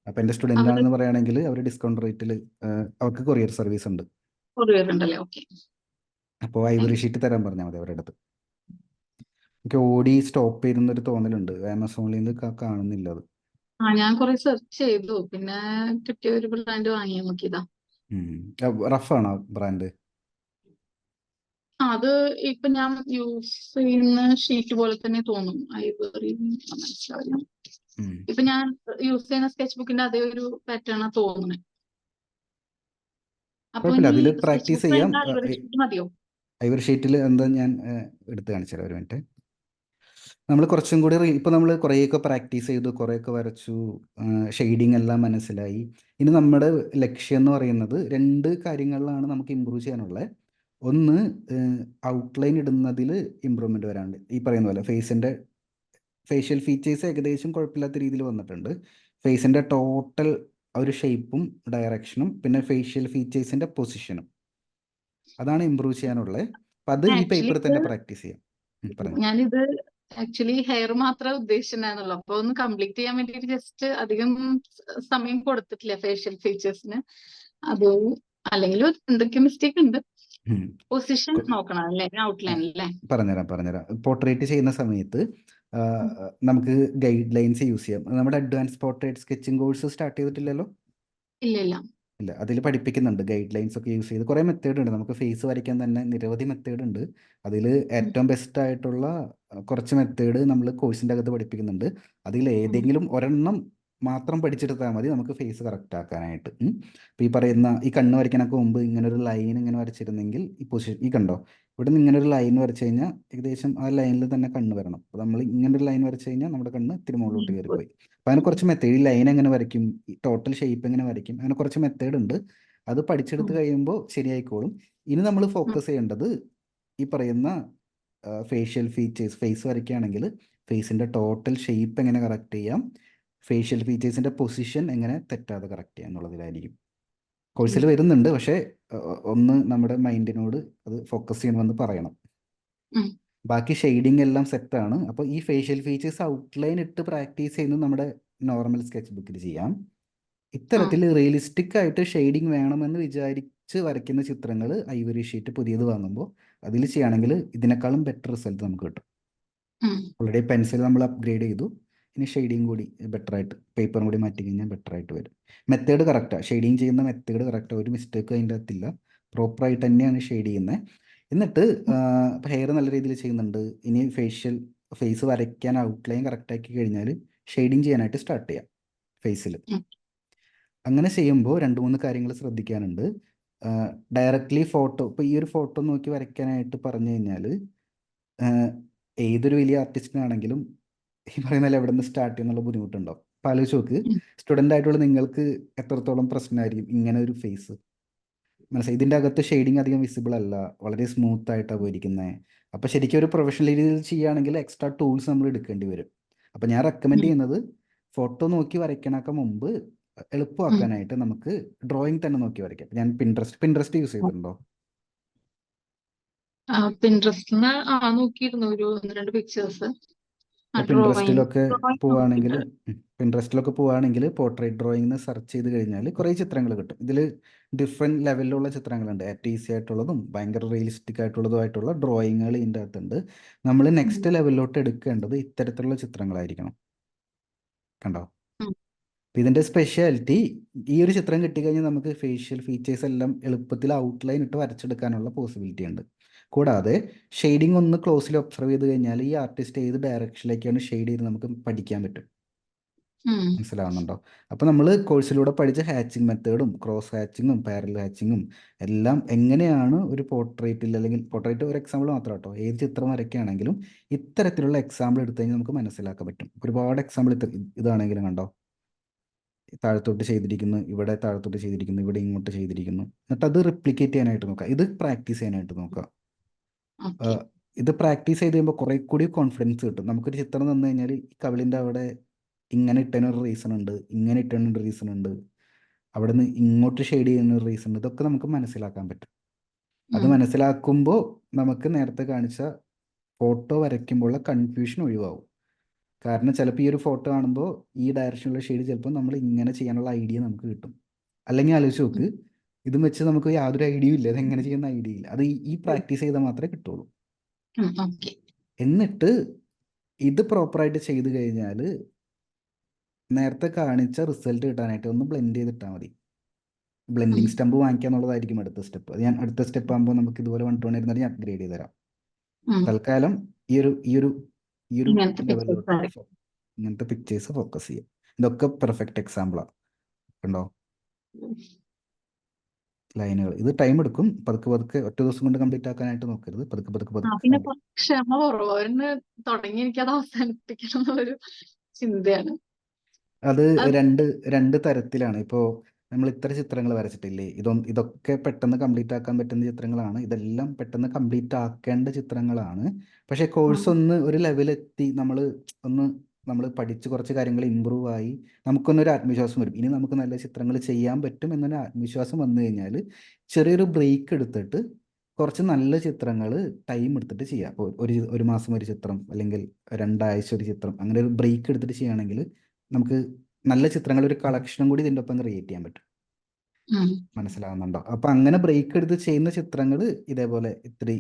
Speaker 1: അപ്പൊ എന്റെ സ്റ്റുഡന്റ്
Speaker 2: അവിടെ
Speaker 1: ആണെന്ന് പറയുകയാണെങ്കിൽ അവർ ഡിസ്കൗണ്ട് റേറ്റിൽ അവർക്ക് കൊറിയർ സർവീസ് ഉണ്ട്.
Speaker 2: കൊറിയർ ഉണ്ടല്ലേ? ഓക്കെ.
Speaker 1: അപ്പോൾ ഐവറി ഷീറ്റ് തരാൻ പറഞ്ഞാൽ മതി അവരുടെ അടുത്ത്. എനിക്ക് ഓടി സ്റ്റോപ്പ് ചെയ്യുന്നൊരു തോന്നലുണ്ട്, ആമസോണിൽ നിന്ന് കാണുന്നില്ല അത്.
Speaker 2: ഞാൻ കുറെ സെർച്ച് ചെയ്തു, പിന്നെ കിട്ടിയ ഒരു ബ്രാൻഡ് വാങ്ങി നോക്കിയതാ.
Speaker 1: റഫാണോ ബ്രാൻഡ്?
Speaker 2: അത് ഇപ്പൊ ഞാൻ യൂസ് ചെയ്യുന്ന ഷീറ്റ് പോലെ തന്നെ തോന്നും. ഐവറി മനസ്സിലാവില്ല.
Speaker 1: ഉം.
Speaker 2: ഇപ്പൊ ഞാൻ യൂസ് ചെയ്യുന്ന സ്കെച്ച് ബുക്കിന്റെ അതേ ഒരു പാറ്റേൺ തോന്നുന്നത്. അപ്പൊ
Speaker 1: കുഴപ്പമില്ല,
Speaker 2: ഇനി
Speaker 1: അതിൽ
Speaker 2: സ്കെച്ച്
Speaker 1: പ്രാക്ടീസ്
Speaker 2: ബുക്ക്
Speaker 1: ചെയ്യാം.
Speaker 2: വേണ്ട, ഐവറി ഷീറ്റ് മതിയോ?
Speaker 1: ഐവർ ഷീറ്റിൽ എന്താ ഞാൻ എടുത്ത് കാണിച്ചു തരാം, ഒരു മിനിറ്റ്. നമ്മൾ കുറച്ചും കൂടി ഇപ്പോൾ നമ്മൾ കുറേയൊക്കെ പ്രാക്ടീസ് ചെയ്തു, കുറേയൊക്കെ വരച്ചു, ഷെയ്ഡിങ് എല്ലാം മനസ്സിലായി. ഇനി നമ്മുടെ ലക്ഷ്യം എന്ന് പറയുന്നത് 2 കാര്യങ്ങളിലാണ് നമുക്ക് ഇമ്പ്രൂവ് ചെയ്യാനുള്ളത്. ഒന്ന്, ഔട്ട്ലൈൻ ഇടുന്നതിൽ ഇമ്പ്രൂവ്മെൻ്റ് വരാണ്ട്. ഈ പറയുന്ന പോലെ ഫേഷ്യൽ ഫീച്ചേഴ്സ് ഏകദേശം കുഴപ്പമില്ലാത്ത രീതിയിൽ വന്നിട്ടുണ്ട്. ഫേസിൻ്റെ ടോട്ടൽ ഒരു ഷേപ്പും ഡയറക്ഷനും പിന്നെ ഫേഷ്യൽ ഫീച്ചേഴ്സിൻ്റെ പൊസിഷനും, അതാണ് ഇമ്പ്രൂവ് ചെയ്യാനുള്ളത്. അപ്പം അത് ഈ
Speaker 2: ആക്ച്വലി
Speaker 1: പേപ്പറിൽ തന്നെ പ്രാക്ടീസ് ചെയ്യാം. പറഞ്ഞു.
Speaker 2: ഞാനിത് ആക്ച്വലി ഹെയർ മാത്രമേ ഉദ്ദേശിച്ചിട്ടുണ്ടായിരുന്നുള്ളൂ. അപ്പൊ ഒന്ന് കംപ്ലീറ്റ് ചെയ്യാൻ വേണ്ടിയിട്ട് ജസ്റ്റ് അധികം സമയം കൊടുത്തിട്ടില്ല ഫേഷ്യൽ ഫീച്ചേഴ്സിന്. അത് അല്ലെങ്കിൽ എന്തൊക്കെ മിസ്റ്റേക്ക് ഉണ്ട്. പൊസിഷൻ നോക്കണം അല്ലേ, ഔട്ട്ലൈൻ അല്ലേ?
Speaker 1: പറഞ്ഞുതരാം. പോർട്രേറ്റ് ചെയ്യുന്ന സമയത്ത് നമുക്ക് ഗൈഡ് ലൈൻസ് യൂസ് ചെയ്യാം. നമ്മുടെ advance portrait sketching course start ചെയ്തിട്ടില്ലല്ലോ?
Speaker 2: ഇല്ല.
Speaker 1: അതിൽ പഠിപ്പിക്കുന്നുണ്ട്. ഗൈഡ് ലൈൻസ് ഒക്കെ യൂസ് ചെയ്ത് കുറേ മെത്തേഡ് ഉണ്ട്. നമുക്ക് ഫേസ് വരയ്ക്കാൻ തന്നെ നിരവധി മെത്തേഡ് ഉണ്ട്. അതിൽ ഏറ്റവും ബെസ്റ്റ് ആയിട്ടുള്ള കുറച്ച് മെത്തേഡ് നമ്മൾ കോഴ്സിൻ്റെ അകത്ത് പഠിപ്പിക്കുന്നുണ്ട്. അതിൽ ഏതെങ്കിലും ഒരെണ്ണം മാത്രം പഠിച്ചെടുത്താൽ മതി നമുക്ക് ഫേസ് കറക്റ്റ് ആക്കാനായിട്ട്. ഇപ്പോൾ ഈ പറയുന്ന ഈ കണ്ണ് വരയ്ക്കാനൊക്കെ മുമ്പ് ഇങ്ങനെ ഒരു ലൈൻ ഇങ്ങനെ വരച്ചിരുന്നെങ്കിൽ ഈ പൊസിഷൻ ഈ കണ്ടോ, ഇവിടെ നിന്ന് ഇങ്ങനെ ഒരു ലൈൻ വരച്ച് കഴിഞ്ഞാൽ ഏകദേശം ആ ലൈനിൽ തന്നെ കണ്ണ് വരണം. അപ്പോൾ നമ്മൾ ഇങ്ങനെ ഒരു ലൈൻ വരച്ച് കഴിഞ്ഞാൽ നമ്മുടെ കണ്ണ് ഇത്തിരി മുകളിലോട്ട് കയറിപ്പോയി. അപ്പോൾ അതിന് കുറച്ച് മെത്തേഡ്, ഈ ലൈൻ എങ്ങനെ വരയ്ക്കും, ഈ ടോട്ടൽ ഷേപ്പ് എങ്ങനെ വരയ്ക്കും, അങ്ങനെ കുറച്ച് മെത്തേഡ് ഉണ്ട്. അത് പഠിച്ചെടുത്ത് കഴിയുമ്പോൾ ശരിയായിക്കോളും. ഇനി നമ്മൾ ഫോക്കസ് ചെയ്യേണ്ടത് ഈ പറയുന്ന ഫേഷ്യൽ ഫീച്ചേഴ്സ്. ഫേസ് വരയ്ക്കുകയാണെങ്കിൽ ഫേസിൻ്റെ ടോട്ടൽ ഷേപ്പ് എങ്ങനെ കറക്റ്റ് ചെയ്യാം, ഫേഷ്യൽ ഫീച്ചേഴ്സിൻ്റെ പൊസിഷൻ എങ്ങനെ തെറ്റാതെ കറക്റ്റ് ചെയ്യാം എന്നുള്ളതിലായിരിക്കും. കോഴ്സിൽ വരുന്നുണ്ട്, പക്ഷേ ഒന്ന് നമ്മുടെ മൈൻഡിനോട് അത് ഫോക്കസ് ചെയ്യണമെന്ന് പറയണം. ബാക്കി ഷെയ്ഡിങ് എല്ലാം സെറ്റാണ്. അപ്പോൾ ഈ ഫേഷ്യൽ ഫീച്ചേഴ്സ് ഔട്ട്ലൈൻ ഇട്ട് പ്രാക്ടീസ് ചെയ്യുന്നത് നമ്മുടെ നോർമൽ സ്കെച്ച് ബുക്കിൽ ചെയ്യാം. ഇത്തരത്തിൽ റിയലിസ്റ്റിക് ആയിട്ട് ഷെയ്ഡിങ് വേണമെന്ന് വിചാരിച്ച് വരയ്ക്കുന്ന ചിത്രങ്ങൾ ഐവറി ഷീറ്റ് പുതിയത് വാങ്ങുമ്പോൾ അതിൽ ചെയ്യുകയാണെങ്കിൽ ഇതിനേക്കാളും ബെറ്റർ റിസൾട്ട് നമുക്ക് കിട്ടും. ഓൾറെഡി പെൻസിൽ നമ്മൾ അപ്ഗ്രേഡ് ചെയ്തു, ഇനി ഷെയ്ഡിങ് കൂടി ബെറ്ററായിട്ട് പേപ്പറും കൂടി മാറ്റി കഴിഞ്ഞാൽ ബെറ്ററായിട്ട് വരും. മെത്തേഡ് കറക്റ്റാണ്, ഷെയ്ഡിങ് ചെയ്യുന്ന മെത്തേഡ് കറക്റ്റാണ്, ഒരു മിസ്റ്റേക്ക് അതിൻ്റെ അകത്തില്ല, പ്രോപ്പറായിട്ട് തന്നെയാണ് ഷെയ്ഡ് ചെയ്യുന്നത്. എന്നിട്ട് ഹെയർ നല്ല രീതിയിൽ ചെയ്യുന്നുണ്ട്. ഇനി ഫേസ് വരയ്ക്കാൻ ഔട്ട്ലൈൻ കറക്റ്റാക്കി കഴിഞ്ഞാൽ ഷെയ്ഡിങ് ചെയ്യാനായിട്ട് സ്റ്റാർട്ട് ചെയ്യാം ഫേസിൽ. അങ്ങനെ ചെയ്യുമ്പോൾ 2-3 കാര്യങ്ങൾ ശ്രദ്ധിക്കാനുണ്ട്. ഡയറക്റ്റ്ലി ഫോട്ടോ, ഇപ്പോൾ ഈ ഒരു ഫോട്ടോ നോക്കി വരയ്ക്കാനായിട്ട് പറഞ്ഞു കഴിഞ്ഞാൽ ഏതൊരു വലിയ ആർട്ടിസ്റ്റിനാണെങ്കിലും ഈ പറയുന്ന എവിടെ നിന്ന് സ്റ്റാർട്ട് ചെയ്യുന്നുള്ള ബുദ്ധിമുട്ടുണ്ടാവും. അപ്പോൾ ആലോചിച്ച് നോക്ക്, സ്റ്റുഡൻ്റ് ആയിട്ടുള്ള നിങ്ങൾക്ക് എത്രത്തോളം പ്രശ്നമായിരിക്കും ഇങ്ങനെ ഒരു ഫേസ്. മനസ്സിലായി, ഇതിൻ്റെ അകത്ത് ഷെയ്ഡിങ് അധികം വിസിബിൾ അല്ല, വളരെ സ്മൂത്ത് ആയിട്ടാണ് പോയിരിക്കുന്നത്. അപ്പോൾ ശരിക്കും ഒരു പ്രൊഫഷണൽ രീതിയിൽ ചെയ്യുകയാണെങ്കിൽ എക്സ്ട്രാ ടൂൾസ് നമ്മൾ എടുക്കേണ്ടി വരും. അപ്പോൾ ഞാൻ റെക്കമെൻഡ് ചെയ്യുന്നത് ഫോട്ടോ നോക്കി വരയ്ക്കണൊക്കെ മുമ്പ് എളുപ്പമാക്കാനായിട്ട് നമുക്ക് ഡ്രോയിങ് തന്നെ നോക്കി വരയ്ക്കാം. ഞാൻ പിൻട്രസ്റ്റ് യൂസ് ചെയ്തിട്ടുണ്ടോ?
Speaker 2: പിൻട്രസ്റ്റ് നോക്കിയിരുന്നു ഒരു 1-2 പിക്ചേഴ്സ്.
Speaker 1: പിൻട്രസ്റ്റിലൊക്കെ പോവുകയാണെങ്കിൽ പോർട്രേറ്റ് ഡ്രോയിങ് സെർച്ച് ചെയ്ത് കഴിഞ്ഞാൽ കുറേ ചിത്രങ്ങൾ കിട്ടും. ഇതിൽ ഡിഫറെൻറ്റ് ലെവലിലുള്ള ചിത്രങ്ങളുണ്ട്. ഏറ്റവും ഈസി ആയിട്ടുള്ളതും ഭയങ്കര റിയലിസ്റ്റിക് ആയിട്ടുള്ളതുമായിട്ടുള്ള ഡ്രോയിങ്ങുകൾ ഇതിൻ്റെ അകത്തുണ്ട്. നമ്മൾ നെക്സ്റ്റ് ലെവലിലോട്ട് എടുക്കേണ്ടത് ഇത്തരത്തിലുള്ള ചിത്രങ്ങളായിരിക്കണം. കണ്ടോ? ഇതിൻ്റെ സ്പെഷ്യാലിറ്റി, ഈ ഒരു ചിത്രം കിട്ടിക്കഴിഞ്ഞാൽ നമുക്ക് ഫേഷ്യൽ ഫീച്ചേഴ്സ് എല്ലാം എളുപ്പത്തിൽ ഔട്ട്ലൈൻ ഇട്ട് വരച്ചെടുക്കാനുള്ള പോസിബിലിറ്റി ഉണ്ട്. കൂടാതെ ഷെയ്ഡിങ് ഒന്ന് ക്ലോസിൽ ഒബ്സർവ് ചെയ്ത് കഴിഞ്ഞാൽ ഈ ആർട്ടിസ്റ്റ് ഏത് ഡയറക്ഷനിലേക്കാണ് ഷെയ്ഡ് ചെയ്ത് നമുക്ക് പഠിക്കാൻ പറ്റും. മനസ്സിലാവുന്നുണ്ടോ? അപ്പോൾ നമ്മൾ കോഴ്സിലൂടെ പഠിച്ച ഹാച്ചിങ് മെത്തേഡും ക്രോസ് ഹാച്ചിങ്ങും പാരലൽ ഹാച്ചിങ്ങും എല്ലാം എങ്ങനെയാണ് ഒരു പോർട്രേറ്റിൽ, അല്ലെങ്കിൽ പോർട്രേറ്റ് ഒരു എക്സാമ്പിൾ മാത്രം കേട്ടോ, ഏത് ചിത്രം വരയ്ക്കുകയാണെങ്കിലും ഇത്തരത്തിലുള്ള എക്സാമ്പിൾ എടുത്തു കഴിഞ്ഞാൽ നമുക്ക് മനസ്സിലാക്കാൻ പറ്റും. ഒരുപാട് എക്സാമ്പിൾ ഇതാണെങ്കിലും കണ്ടോ, താഴത്തോട്ട് ചെയ്തിരിക്കുന്നു, ഇവിടെ താഴത്തോട്ട് ചെയ്തിരിക്കുന്നു, ഇവിടെ ഇങ്ങോട്ട് ചെയ്തിരിക്കുന്നു. എന്നിട്ട് അത് റിപ്ലിക്കേറ്റ് ചെയ്യാനായിട്ട് നോക്കുക, ഇത് പ്രാക്ടീസ് ചെയ്യാനായിട്ട് നോക്കുക. ഇത് പ്രാക്ടീസ് ചെയ്ത് കഴിയുമ്പോൾ കുറേ കൂടി കോൺഫിഡൻസ് കിട്ടും. നമുക്കൊരു ചിത്രം തന്നു കഴിഞ്ഞാൽ ഈ കവിളിൻ്റെ അവിടെ ഇങ്ങനെ ഇട്ടതിനൊരു റീസൺ ഉണ്ട്, ഇങ്ങനെ ഇട്ടതിനൊരു റീസൺ ഉണ്ട്, അവിടെ നിന്ന് ഇങ്ങോട്ട് ഷെയ്ഡ് ചെയ്യുന്നൊരു റീസൺ ഉണ്ട്. ഇതൊക്കെ നമുക്ക് മനസ്സിലാക്കാൻ പറ്റും. അത് മനസ്സിലാക്കുമ്പോൾ നമുക്ക് നേരത്തെ കാണിച്ച ഫോട്ടോ വരയ്ക്കുമ്പോഴുള്ള കൺഫ്യൂഷൻ ഒഴിവാകും. കാരണം ചിലപ്പോൾ ഈ ഒരു ഫോട്ടോ കാണുമ്പോൾ ഈ ഡയറക്ഷനിലുള്ള ഷെയ്ഡ് ചിലപ്പോൾ നമ്മൾ ഇങ്ങനെ ചെയ്യാനുള്ള ഐഡിയ നമുക്ക് കിട്ടും. അല്ലെങ്കിൽ ആലോചിച്ച് നോക്ക്, ഇതും വെച്ച് നമുക്ക് യാതൊരു ഐഡിയയും ഇല്ല, അതെങ്ങനെ ചെയ്യുന്ന ഐഡിയ ഇല്ല. അത് ഈ പ്രാക്ടീസ് ചെയ്താൽ മാത്രമേ കിട്ടുള്ളൂ. എന്നിട്ട് ഇത് പ്രോപ്പറായിട്ട് ചെയ്ത് കഴിഞ്ഞാൽ നേരത്തെ കാണിച്ച റിസൾട്ട് കിട്ടാനായിട്ട് ഒന്ന് ബ്ലെൻഡ് ചെയ്തിട്ടാൽ മതി. ബ്ലെൻഡിങ് സ്റ്റംപ് വാങ്ങിക്കുക എന്നുള്ളതായിരിക്കും അടുത്ത സ്റ്റെപ്പ്. അത് ഞാൻ അടുത്ത സ്റ്റെപ്പ് ആകുമ്പോൾ നമുക്ക് ഇതുപോലെ 120 ഇരുന്നിട്ട് ഞാൻ അപ്ഗ്രേഡ് ചെയ്ത് തരാം. തൽക്കാലം ഈ ഒരു ലെവലിലോട്ട് ഇങ്ങനത്തെ പിക്ചേഴ്സ് ഫോക്കസ് ചെയ്യുക. ഇതൊക്കെ പെർഫെക്റ്റ് എക്സാമ്പിളാണ്. കണ്ടോ ലൈനുകൾ. ഇത് ടൈം എടുക്കും. പതുക്കെ പതുക്കെ ഒറ്റ ദിവസം കൊണ്ട് കംപ്ലീറ്റ് ആക്കാനായിട്ട് നോക്കരുത്. പതുക്കെ പതുക്കെ പതുക്കെ
Speaker 2: പിന്നെ
Speaker 1: കംപ്ലീറ്റ്.
Speaker 2: ക്ഷമ കുറവ്. അവരൊന്ന് തുടങ്ങി എനിക്കത് അവസാനിപ്പിക്കണം എന്നുള്ളൊരു ചിന്തയാണ്.
Speaker 1: അത്
Speaker 2: അത്
Speaker 1: രണ്ട് തരത്തിലാണ്. ഇപ്പോൾ നമ്മൾ ഇത്ര ചിത്രങ്ങൾ വരച്ചിട്ടില്ലേ, ഇതൊക്കെ പെട്ടെന്ന് കംപ്ലീറ്റ് ആക്കാൻ പറ്റുന്ന ചിത്രങ്ങളാണ്. ഇതെല്ലാം പെട്ടെന്ന് കംപ്ലീറ്റ് ആക്കേണ്ട ചിത്രങ്ങളാണ്. പക്ഷേ കോഴ്സ് ഒരു ലെവലെത്തി നമ്മൾ പഠിച്ച് കുറച്ച് കാര്യങ്ങൾ ഇമ്പ്രൂവ് ആയി നമുക്കൊന്നൊരു ആത്മവിശ്വാസം വരും. ഇനി നമുക്ക് നല്ല ചിത്രങ്ങൾ ചെയ്യാൻ പറ്റും എന്നൊരു ആത്മവിശ്വാസം വന്നു കഴിഞ്ഞാൽ ചെറിയൊരു ബ്രേക്ക് എടുത്തിട്ട് കുറച്ച് നല്ല ചിത്രങ്ങൾ ടൈം എടുത്തിട്ട് ചെയ്യാം. അപ്പോൾ ഒരു മാസം ഒരു ചിത്രം, അല്ലെങ്കിൽ 2 ആഴ്ച ഒരു ചിത്രം, അങ്ങനെ ഒരു ബ്രേക്ക് എടുത്തിട്ട് ചെയ്യുകയാണെങ്കിൽ നമുക്ക് നല്ല ചിത്രങ്ങൾ ഒരു കളക്ഷനും കൂടി ഇതിൻ്റെ ഒപ്പം ക്രിയേറ്റ് ചെയ്യാൻ പറ്റും. മനസ്സിലാവുന്നുണ്ടോ? അപ്പൊ അങ്ങനെ ബ്രേക്ക് എടുത്ത് ചെയ്യുന്ന ചിത്രങ്ങൾ ഇതേപോലെ ഇത്തിരി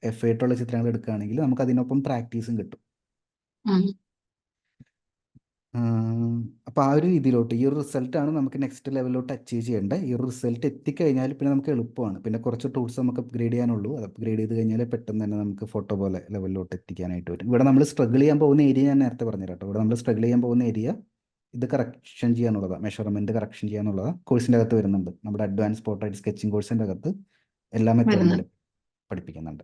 Speaker 1: എഫേർട്ടുള്ള ചിത്രങ്ങൾ എടുക്കുകയാണെങ്കിൽ നമുക്ക് അതിനൊപ്പം പ്രാക്ടീസും കിട്ടും. അപ്പോൾ ആ ഒരു രീതിയിലോട്ട് ഈ ഒരു റിസൾട്ടാണ് നമുക്ക് നെക്സ്റ്റ് ലെവലിലോട്ട് അച്ചീവ് ചെയ്യേണ്ടത്. ഈ ഒരു റിസൾട്ട് എത്തിക്കഴിഞ്ഞാൽ പിന്നെ നമുക്ക് എളുപ്പമാണ്. പിന്നെ കുറച്ച് ടൂൾസ് നമുക്ക് അപ്ഗ്രേഡ് ചെയ്യാനുള്ളൂ. അത് അപ്ഗ്രേഡ് ചെയ്ത് കഴിഞ്ഞാൽ പെട്ടെന്ന് തന്നെ നമുക്ക് ഫോട്ടോ പോലെ ലെവലിലോട്ട് എത്തിക്കാനായിട്ട് വരും. ഇവിടെ നമ്മൾ സ്ട്രഗിൾ ചെയ്യാൻ പോകുന്ന ഏരിയ ഞാൻ നേരത്തെ പറഞ്ഞു കേട്ടോ. ഇവിടെ നമ്മൾ സ്ട്രഗിൾ ചെയ്യാൻ പോകുന്ന ഏരിയ ഇത് കറക്ഷൻ ചെയ്യാനുള്ളതാണ്, മെഷർമെൻറ്റ് കറക്ഷൻ ചെയ്യാനുള്ളതാണ്. കോഴ്സിൻ്റെ അകത്ത് വരുന്നുണ്ട്. നമ്മുടെ അഡ്വാൻസ് പോർട്രേറ്റ് സ്കെച്ചിങ് കോഴ്സിൻ്റെ അകത്ത് എല്ലാ മെത്തേഡും പഠിപ്പിക്കുന്നുണ്ട്.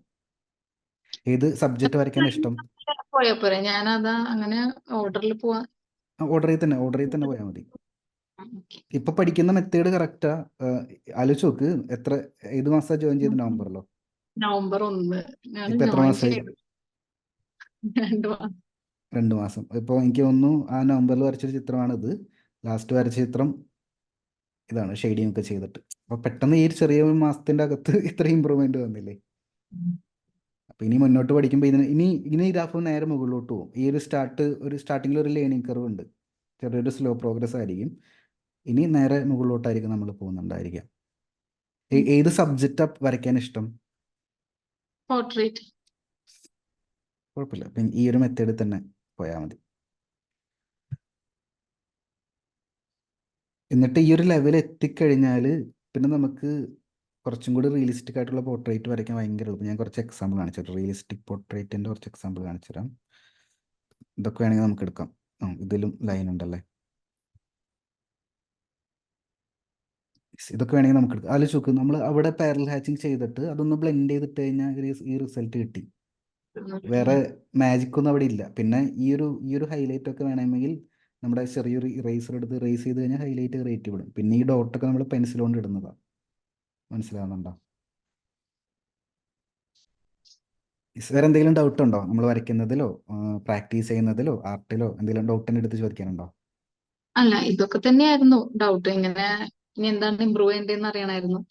Speaker 1: ഏത് സബ്ജക്റ്റ് വരയ്ക്കാൻ ഇഷ്ടം?
Speaker 2: പോയാ പോരെ, ഞാനതാ അങ്ങനെ ഓർഡറിൽ പോവാ.
Speaker 1: ഓർഡർ ചെയ്ത് തന്നെ പോയാൽ മതി. ഇപ്പൊ പഠിക്കുന്ന മെത്തേഡ് കറക്റ്റാ. ആലോചിച്ച് നോക്ക്, ഏത് മാസം ജോയിൻ ചെയ്ത്? നവംബറിലോ?
Speaker 2: നവംബർ 1
Speaker 1: ഇപ്പൊ എത്ര മാസമായി? 2 മാസം. ഇപ്പോൾ എനിക്ക് തോന്നുന്നു ആ നവംബറിൽ വരച്ചൊരു ചിത്രമാണിത്. ലാസ്റ്റ് വരച്ച ചിത്രം ഇതാണ്, ഷെയ്ഡിങ് ഒക്കെ ചെയ്തിട്ട്. അപ്പൊ പെട്ടെന്ന് ഈ ചെറിയ മാസത്തിന്റെ അകത്ത് ഇത്ര ഇമ്പ്രൂവ്മെന്റ് വന്നില്ലേ? അപ്പൊ ഇനി മുന്നോട്ട് പഠിക്കുമ്പോൾ ഇനി ഈ ഗ്രാഫ് നേരെ മുകളിലോട്ട് പോകും. ഈ ഒരു സ്റ്റാർട്ടിങ്ങിൽ ഒരു ലേണിംഗ് കർവ് ഉണ്ട്, ചെറിയൊരു സ്ലോ പ്രോഗ്രസ് ആയിരിക്കും. ഇനി നേരെ മുകളിലോട്ടായിരിക്കും നമ്മൾ പോകുന്നുണ്ടായിരിക്കാം. ഏത് സബ്ജക്റ്റാ വരയ്ക്കാൻ ഇഷ്ടം?
Speaker 2: പോർട്രേറ്റ്.
Speaker 1: കുഴപ്പമില്ല, അപ്പം ഈ ഒരു മെത്തേഡിൽ തന്നെ പോയാൽ മതി. എന്നിട്ട് ഈ ഒരു ലെവൽ എത്തിക്കഴിഞ്ഞാൽ പിന്നെ നമുക്ക് കുറച്ചും കൂടി റിയലിസ്റ്റിക് ആയിട്ടുള്ള പോർട്രേറ്റ് വരയ്ക്കാൻ ഭയങ്കര എളുപ്പം. ഞാൻ കുറച്ച് എക്സാമ്പിൾ കാണിച്ചു തരാം. റിയലിസ്റ്റിക് പോർട്രേറ്റിൻ്റെ കുറച്ച് എക്സാമ്പിൾ കാണിച്ചു തരാം. ഇതൊക്കെ വേണമെങ്കിൽ നമുക്ക് എടുക്കാം. ഇതിലും ലൈൻ ഉണ്ടല്ലേ, ഇതൊക്കെ വേണമെങ്കിൽ നമുക്ക് എടുക്കാം. ആലോചിച്ച് നോക്ക്, നമ്മൾ അവിടെ പാരലൽ ഹാച്ചിങ് ചെയ്തിട്ട് അതൊന്ന് ബ്ലെൻഡ് ചെയ്തിട്ട് കഴിഞ്ഞാൽ ഈ റിസൾട്ട് കിട്ടി. വേറെ മാജിക് ഒന്നും അവിടെ ഇല്ല. പിന്നെ ഈ ഒരു ഹൈലൈറ്റ് ഒക്കെ വേണമെങ്കിൽ നമ്മുടെ ചെറിയൊരു ഇറേസർ എടുത്ത് ഇറേസ് ചെയ്ത് കഴിഞ്ഞാൽ ഹൈലൈറ്റ് ക്രിയേറ്റ് വിടും. പിന്നെ ഈ ഡോട്ടൊക്കെ നമ്മൾ പെൻസിൽ കൊണ്ട് ഇടുന്നതാണ്. മനസ്സിലാവുന്നുണ്ടോ? വേറെ എന്തെങ്കിലും ഡൗട്ട് ഉണ്ടോ നമ്മൾ വരയ്ക്കുന്നതിലോ പ്രാക്ടീസ് ചെയ്യുന്നതിലോ ആർട്ടിലോ എന്തെങ്കിലും ഡൗട്ടിൻ്റെ അടുത്ത് ചോദിക്കാനുണ്ടോ?
Speaker 2: അല്ല, ഇതൊക്കെ തന്നെയായിരുന്നു ഡൗട്ട്. ഇങ്ങനെ ഇനി എന്താണ് ഇമ്പ്രൂവ് ചെയ്യേണ്ടതെന്ന് അറിയണമായിരുന്നു.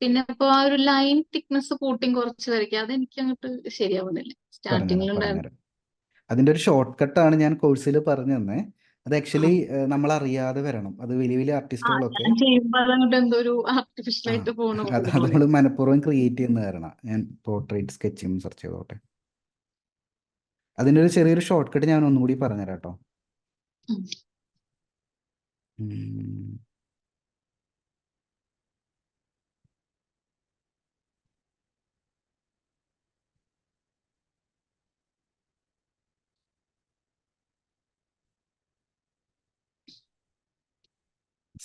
Speaker 2: പിന്നെ ഇപ്പൊ ആ ഒരു ലൈൻ തിക്നെസ് കൂട്ടിയും കുറച്ച് വരയ്ക്കുക, അതെനിക്ക് അങ്ങോട്ട് ശരിയാവുന്നില്ല. സ്റ്റാർട്ടിങ്ങിൽ ഉണ്ടായിരുന്നു.
Speaker 1: പറഞ്ഞുതരാം. അതിൻ്റെ ഒരു ഷോർട്ട് കട്ടാണ് ഞാൻ കോഴ്സിൽ പറഞ്ഞു തന്നെ. അത് ആക്ച്വലി നമ്മൾ അറിയാതെ വരണം. അത് വലിയ വലിയ ആർട്ടിസ്റ്റുകളൊക്കെ
Speaker 2: ഞാൻ ചെയ്യുമ്പോൾ അതങ്ങോട്ട് എന്തോ ഒരു ആർട്ടിഫിഷ്യൽ ആയിട്ട് പോകണ
Speaker 1: അത്
Speaker 2: പോലെ.
Speaker 1: നമ്മൾ മനഃപൂർവ്വം ക്രിയേറ്റ് ചെയ്യുന്ന കാരണം. ഞാൻ പോർട്രേറ്റ് സ്കെച്ചിങ് സെർച്ച് ചെയ്തോട്ടെ. അതിൻ്റെ ഒരു ചെറിയൊരു ഷോർട്ട് കട്ട് ഞാൻ ഒന്നുകൂടി പറഞ്ഞുതരാം കേട്ടോ.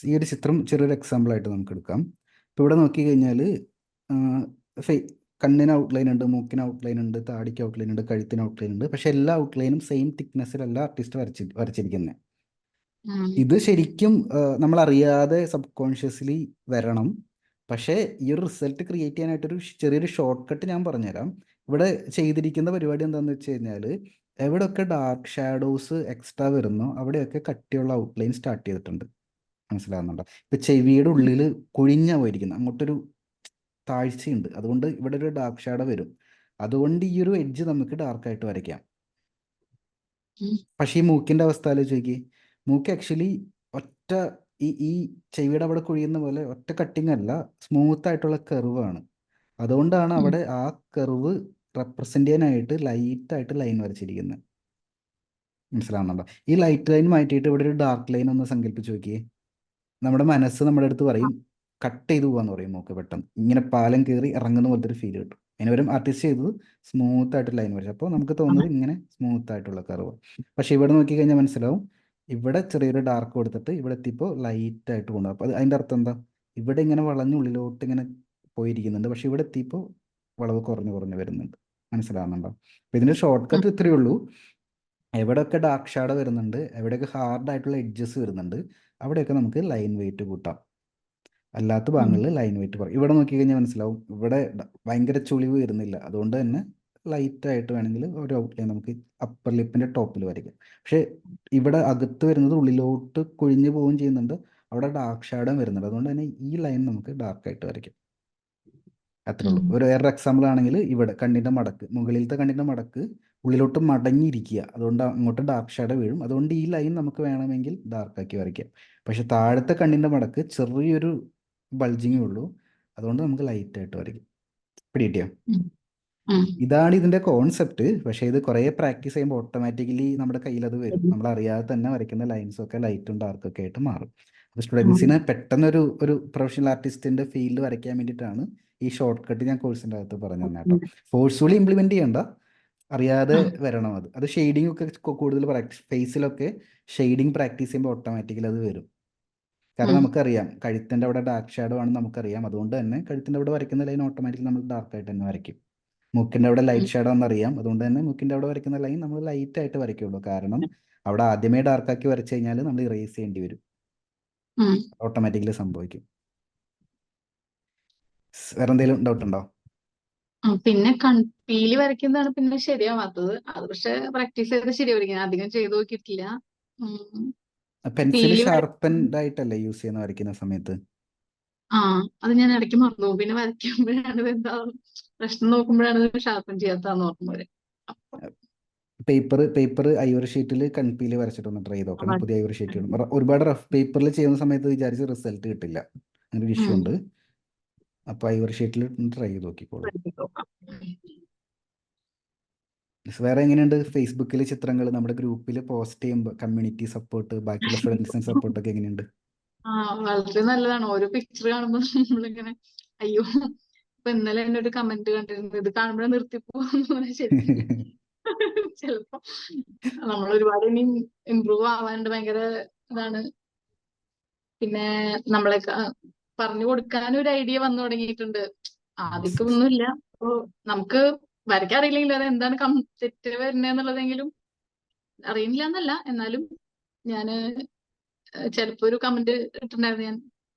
Speaker 1: ഈ ഒരു ചിത്രം ചെറിയൊരു എക്സാമ്പിൾ ആയിട്ട് നമുക്ക് എടുക്കാം. ഇപ്പോൾ ഇവിടെ നോക്കിക്കഴിഞ്ഞാൽ കണ്ണിന് ഔട്ട്ലൈൻ ഉണ്ട്, മൂക്കിന് ഔട്ട്ലൈൻ ഉണ്ട്, താടിക്ക് ഔട്ട്ലൈൻ ഉണ്ട്, കഴുത്തിന് ഔട്ട്ലൈൻ ഉണ്ട്. പക്ഷെ എല്ലാ ഔട്ട്ലൈനും സെയിം തിക്നെസ്സിലല്ല ആർട്ടിസ്റ്റ് വരച്ചിരിക്കുന്നത്. ഇത് ശരിക്കും നമ്മൾ അറിയാതെ സബ് കോൺഷ്യസ്ലി വരണം. പക്ഷേ ഈ ഒരു റിസൾട്ട് ക്രിയേറ്റ് ചെയ്യാനായിട്ടൊരു ചെറിയൊരു ഷോർട്ട് കട്ട് ഞാൻ പറഞ്ഞുതരാം. ഇവിടെ ചെയ്തിരിക്കുന്ന പരിപാടി എന്താണെന്ന് വെച്ച് കഴിഞ്ഞാൽ, എവിടെയൊക്കെ ഡാർക്ക് ഷാഡോസ് എക്സ്ട്രാ വരുന്നോ അവിടെയൊക്കെ കട്ടിയുള്ള ഔട്ട്ലൈൻ സ്റ്റാർട്ട് ചെയ്തിട്ടുണ്ട്. മനസ്സിലാകുന്നുണ്ടോ? ഇപ്പൊ ചെവിയുടെ ഉള്ളിൽ കുഴിഞ്ഞാ പോയിരിക്കുന്നത്, അങ്ങോട്ടൊരു താഴ്ചയുണ്ട്. അതുകൊണ്ട് ഇവിടെ ഒരു ഡാർക്ക് ഷാഡോ വരും. അതുകൊണ്ട് ഈ ഒരു എഡ്ജ് നമുക്ക് ഡാർക്കായിട്ട് വരയ്ക്കാം. പക്ഷേ ഈ മൂക്കിന്റെ അവസ്ഥ ആലോചിച്ച് നോക്കി. മൂക്ക് ആക്ച്വലി ഒറ്റ ഈ ചെവിയുടെ അവിടെ കുഴിയുന്ന പോലെ ഒറ്റ കട്ടിങ് അല്ല, സ്മൂത്ത് ആയിട്ടുള്ള കർവാണ്. അതുകൊണ്ടാണ് അവിടെ ആ കർവ് റെപ്രസെന്റ് ചെയ്യാനായിട്ട് ലൈറ്റായിട്ട് ലൈൻ വരച്ചിരിക്കുന്നത്. മനസ്സിലാവുന്നുണ്ടോ? ഈ ലൈറ്റ് ലൈൻ മാറ്റിയിട്ട് ഇവിടെ ഒരു ഡാർക്ക് ലൈൻ ഒന്ന് സങ്കല്പിച്ച് നോക്കിയേ. നമ്മുടെ മനസ്സ് നമ്മുടെ അടുത്ത് പറയും കട്ട് ചെയ്ത് പോവാന്ന് പറയും. മൂക്ക് പെട്ടെന്ന് ഇങ്ങനെ പാലം കയറി ഇറങ്ങുന്ന പോലത്തെ ഒരു ഫീൽ കിട്ടും. അതിന് പകരം ആർട്ടിസ്റ്റ് ചെയ്തത് സ്മൂത്ത് ആയിട്ട് ലൈൻ വരച്ചു. അപ്പോൾ നമുക്ക് തോന്നുന്നത് ഇങ്ങനെ സ്മൂത്ത് ആയിട്ടുള്ള കർവ്. പക്ഷെ ഇവിടെ നോക്കിക്കഴിഞ്ഞാൽ മനസ്സിലാവും, ഇവിടെ ചെറിയൊരു ഡാർക്ക് കൊടുത്തിട്ട് ഇവിടെ എത്തിയപ്പോൾ ലൈറ്റ് ആയിട്ട് കൊണ്ടുപോകും. അപ്പോൾ അതിൻ്റെ അർത്ഥം എന്താ? ഇവിടെ ഇങ്ങനെ വളഞ്ഞ് ഉള്ളിലോട്ട് ഇങ്ങനെ പോയിരിക്കുന്നുണ്ട്, പക്ഷെ ഇവിടെ എത്തിയപ്പോൾ വളവ് കുറഞ്ഞ് കുറഞ്ഞ് വരുന്നുണ്ട്. മനസ്സിലാവുന്നുണ്ടോ? അപ്പോൾ ഇതിൻ്റെ ഷോർട്ട് കട്ട് ഇത്രയേ ഉള്ളൂ. എവിടെയൊക്കെ ഡാർക്ക് ഷാഡോ വരുന്നുണ്ട്, എവിടെയൊക്കെ ഹാർഡ് ആയിട്ടുള്ള എഡ്ജസ് വരുന്നുണ്ട്, അവിടെയൊക്കെ നമുക്ക് ലൈൻ വെയിറ്റ് കൂട്ടാം. അല്ലാത്ത ഭാഗങ്ങളിൽ ലൈൻ വെയിറ്റ് പറയും. ഇവിടെ നോക്കിക്കഴിഞ്ഞാൽ മനസ്സിലാവും, ഇവിടെ ഭയങ്കര ചുളിവ് വരുന്നില്ല. അതുകൊണ്ട് തന്നെ ലൈറ്റ് ആയിട്ട് വേണമെങ്കിൽ ഒരു ഔട്ട്ലൈൻ നമുക്ക് അപ്പർ ലിപ്പിന്റെ ടോപ്പിൽ വരയ്ക്കാം. പക്ഷെ ഇവിടെ അകത്ത് വരുന്നത് ഉള്ളിലോട്ട് കുഴിഞ്ഞു പോവുകയും ചെയ്യുന്നുണ്ട്, അവിടെ ഡാർക്ക് ഷാഡോ വരുന്നുണ്ട്. അതുകൊണ്ട് തന്നെ ഈ ലൈൻ നമുക്ക് ഡാർക്ക് ആയിട്ട് വരയ്ക്കാം. അത്രേ ഉള്ളൂ. ഒരു വേറൊരു എക്സാമ്പിൾ ആണെങ്കിൽ ഇവിടെ കണ്ണിന്റെ മടക്ക്, മുകളിലത്തെ കണ്ണിന്റെ മടക്ക് ഉള്ളിലോട്ട് മടങ്ങിയിരിക്കുക, അതുകൊണ്ട് അങ്ങോട്ട് ഡാർക്ക് ഷാഡോ വീഴും. അതുകൊണ്ട് ഈ ലൈൻ നമുക്ക് വേണമെങ്കിൽ ഡാർക്ക് ആക്കി വരയ്ക്കാം. പക്ഷെ താഴത്തെ കണ്ണിന്റെ മടക്ക് ചെറിയൊരു ബൾജിങ്ങേ ഉള്ളൂ, അതുകൊണ്ട് നമുക്ക് ലൈറ്റ് ആയിട്ട് വരയ്ക്കും. പിടികിട്ടിയോ? ഇതാണ് ഇതിന്റെ കോൺസെപ്റ്റ്. പക്ഷേ ഇത് കുറേ പ്രാക്ടീസ് ചെയ്യുമ്പോൾ ഓട്ടോമാറ്റിക്കലി നമ്മുടെ കയ്യിൽ അത് വരും. നമ്മൾ അറിയാതെ തന്നെ വരയ്ക്കുന്ന ലൈൻസ് ഒക്കെ ലൈറ്റും ഡാർക്കും ഒക്കെ ആയിട്ട് മാറും. അപ്പോൾ സ്റ്റുഡൻസിന് പെട്ടെന്നൊരു ഒരു പ്രൊഫഷണൽ ആർട്ടിസ്റ്റിന്റെ ഫീൽഡ് വരയ്ക്കാൻ വേണ്ടിയിട്ടാണ് ഈ ഷോർട്ട് കട്ട് ഞാൻ കോഴ്സിൻ്റെ അകത്ത് പറഞ്ഞു തന്നെ കേട്ടോ. ഫോഴ്സ്ഫുള്ളി ഇംപ്ലിമെന്റ് ചെയ്യണ്ട, അറിയാതെ വരണം. അത് ഷെയ്ഡിങ് ഒക്കെ കൂടുതൽ പ്രാക്ടീസ്, ഫേസിലൊക്കെ ഷെയ്ഡിങ് പ്രാക്ടീസ് ചെയ്യുമ്പോൾ ഓട്ടോമാറ്റിക്കലി അത് വരും. കാരണം നമുക്കറിയാം കഴുത്തിന്റെ അവിടെ ഡാർക്ക് ഷാഡോ ആണെന്ന് നമുക്കറിയാം. അതുകൊണ്ട് തന്നെ കഴുത്തിന്റെ അവിടെ വരയ്ക്കുന്ന ലൈൻ ഓട്ടോമാറ്റിക്കലി നമ്മൾ ഡാർക്ക് ആയിട്ട് തന്നെ വരയ്ക്കും. മൂക്കിന്റെ അവിടെ ലൈറ്റ് ഷാഡോ എന്നറിയാം. അതുകൊണ്ട് തന്നെ മൂക്കിന്റെ അവിടെ വരയ്ക്കുന്ന ലൈൻ നമ്മൾ ലൈറ്റ് ആയിട്ട് വരയ്ക്കുള്ളൂ. കാരണം അവിടെ ആദ്യമേ ഡാർക്ക് ആക്കി വരച്ചു കഴിഞ്ഞാൽ നമ്മൾ ഇറേസ് ചെയ്യേണ്ടി വരും, ഓട്ടോമാറ്റിക്കലി സംഭവിക്കും. വേറെ എന്തെങ്കിലും ഡൗട്ട് ഉണ്ടോ?
Speaker 2: പിന്നെ പീലി വരയ്ക്കുന്നതാണ് പിന്നെ ശരിയാവാത്തത്. അത് പക്ഷെ പ്രാക്ടീസ് ചെയ്ത് ശരിയായിരിക്കും. അധികം ചെയ്ത് നോക്കിയിട്ടില്ല.
Speaker 1: പെൻസിൽ
Speaker 2: പീലി
Speaker 1: ഷാർപ്പൻഡ് ആയിട്ടല്ലേ യൂസ് ചെയ്യുന്ന വരയ്ക്കുന്ന സമയത്ത്?
Speaker 2: അത് ഞാൻ ഇടയ്ക്ക് മറന്നു പോകും. പിന്നെ വരയ്ക്കുമ്പോഴാണ് എന്താ പ്രശ്നം നോക്കുമ്പോഴാണ് ഷാർപ്പൻ ചെയ്യാത്തതെന്ന് ഓർമ്മ വരും.
Speaker 1: പേപ്പർ ഐവറി ഷീറ്റിൽ കൺപീല് വരച്ചിട്ടൊന്ന് ട്രൈ ചെയ്ത് നോക്കണം. പുതിയ ഐവറി ഷീറ്റ് ഒരുപാട് റഫ് പേപ്പറിൽ ചെയ്യുന്ന സമയത്ത് വിചാരിച്ച് റിസൾട്ട് കിട്ടില്ല, അങ്ങനെ ഒരു ഇഷ്യൂ ഉണ്ട്. അപ്പോൾ ഐവറി ഷീറ്റിൽ ട്രൈ ചെയ്ത് നോക്കിക്കോളൂ. വേറെ എങ്ങനെയുണ്ട് ഫേസ്ബുക്കിൽ ചിത്രങ്ങൾ നമ്മുടെ ഗ്രൂപ്പിൽ പോസ്റ്റ് ചെയ്യുമ്പോൾ കമ്മ്യൂണിറ്റി സപ്പോർട്ട്, ബാക്കിയുള്ള സ്റ്റുഡൻസിന്റെ സപ്പോർട്ട് ഒക്കെ എങ്ങനെയുണ്ട്?
Speaker 2: വളരെ നല്ലതാണ്. ഓരോ പിക്ചർ കാണുമ്പോൾ നമ്മളിങ്ങനെ അയ്യോ, ഇപ്പൊ ഇന്നലെ എന്നെ ഒരു കമന്റ് കണ്ടിരുന്നു, ഇത് കാണുമ്പോഴേ നിർത്തിപ്പോകുന്ന. ശരിക്കും ചിലപ്പോ നമ്മൾ ഒരുപാട് ഇനി ഇമ്പ്രൂവ് ആവാനുണ്ട്. ഭയങ്കര ഇതാണ്. പിന്നെ നമ്മളെ പറഞ്ഞു കൊടുക്കാൻ ഒരു ഐഡിയ വന്നു തുടങ്ങിയിട്ടുണ്ട്. ആദ്യമൊക്കെ ഒന്നുമില്ല. അപ്പൊ നമുക്ക് വരയ്ക്കാൻ അറിയില്ലെങ്കിൽ അത് എന്താണ് തെറ്റ് വരുന്നതെന്നുള്ളതെങ്കിലും അറിയില്ല എന്നല്ല, എന്നാലും ഞാന് ചിലപ്പോ ഒരു കമന്റ് ഇട്ടിട്ടുണ്ടായിരുന്നു, ഞാൻ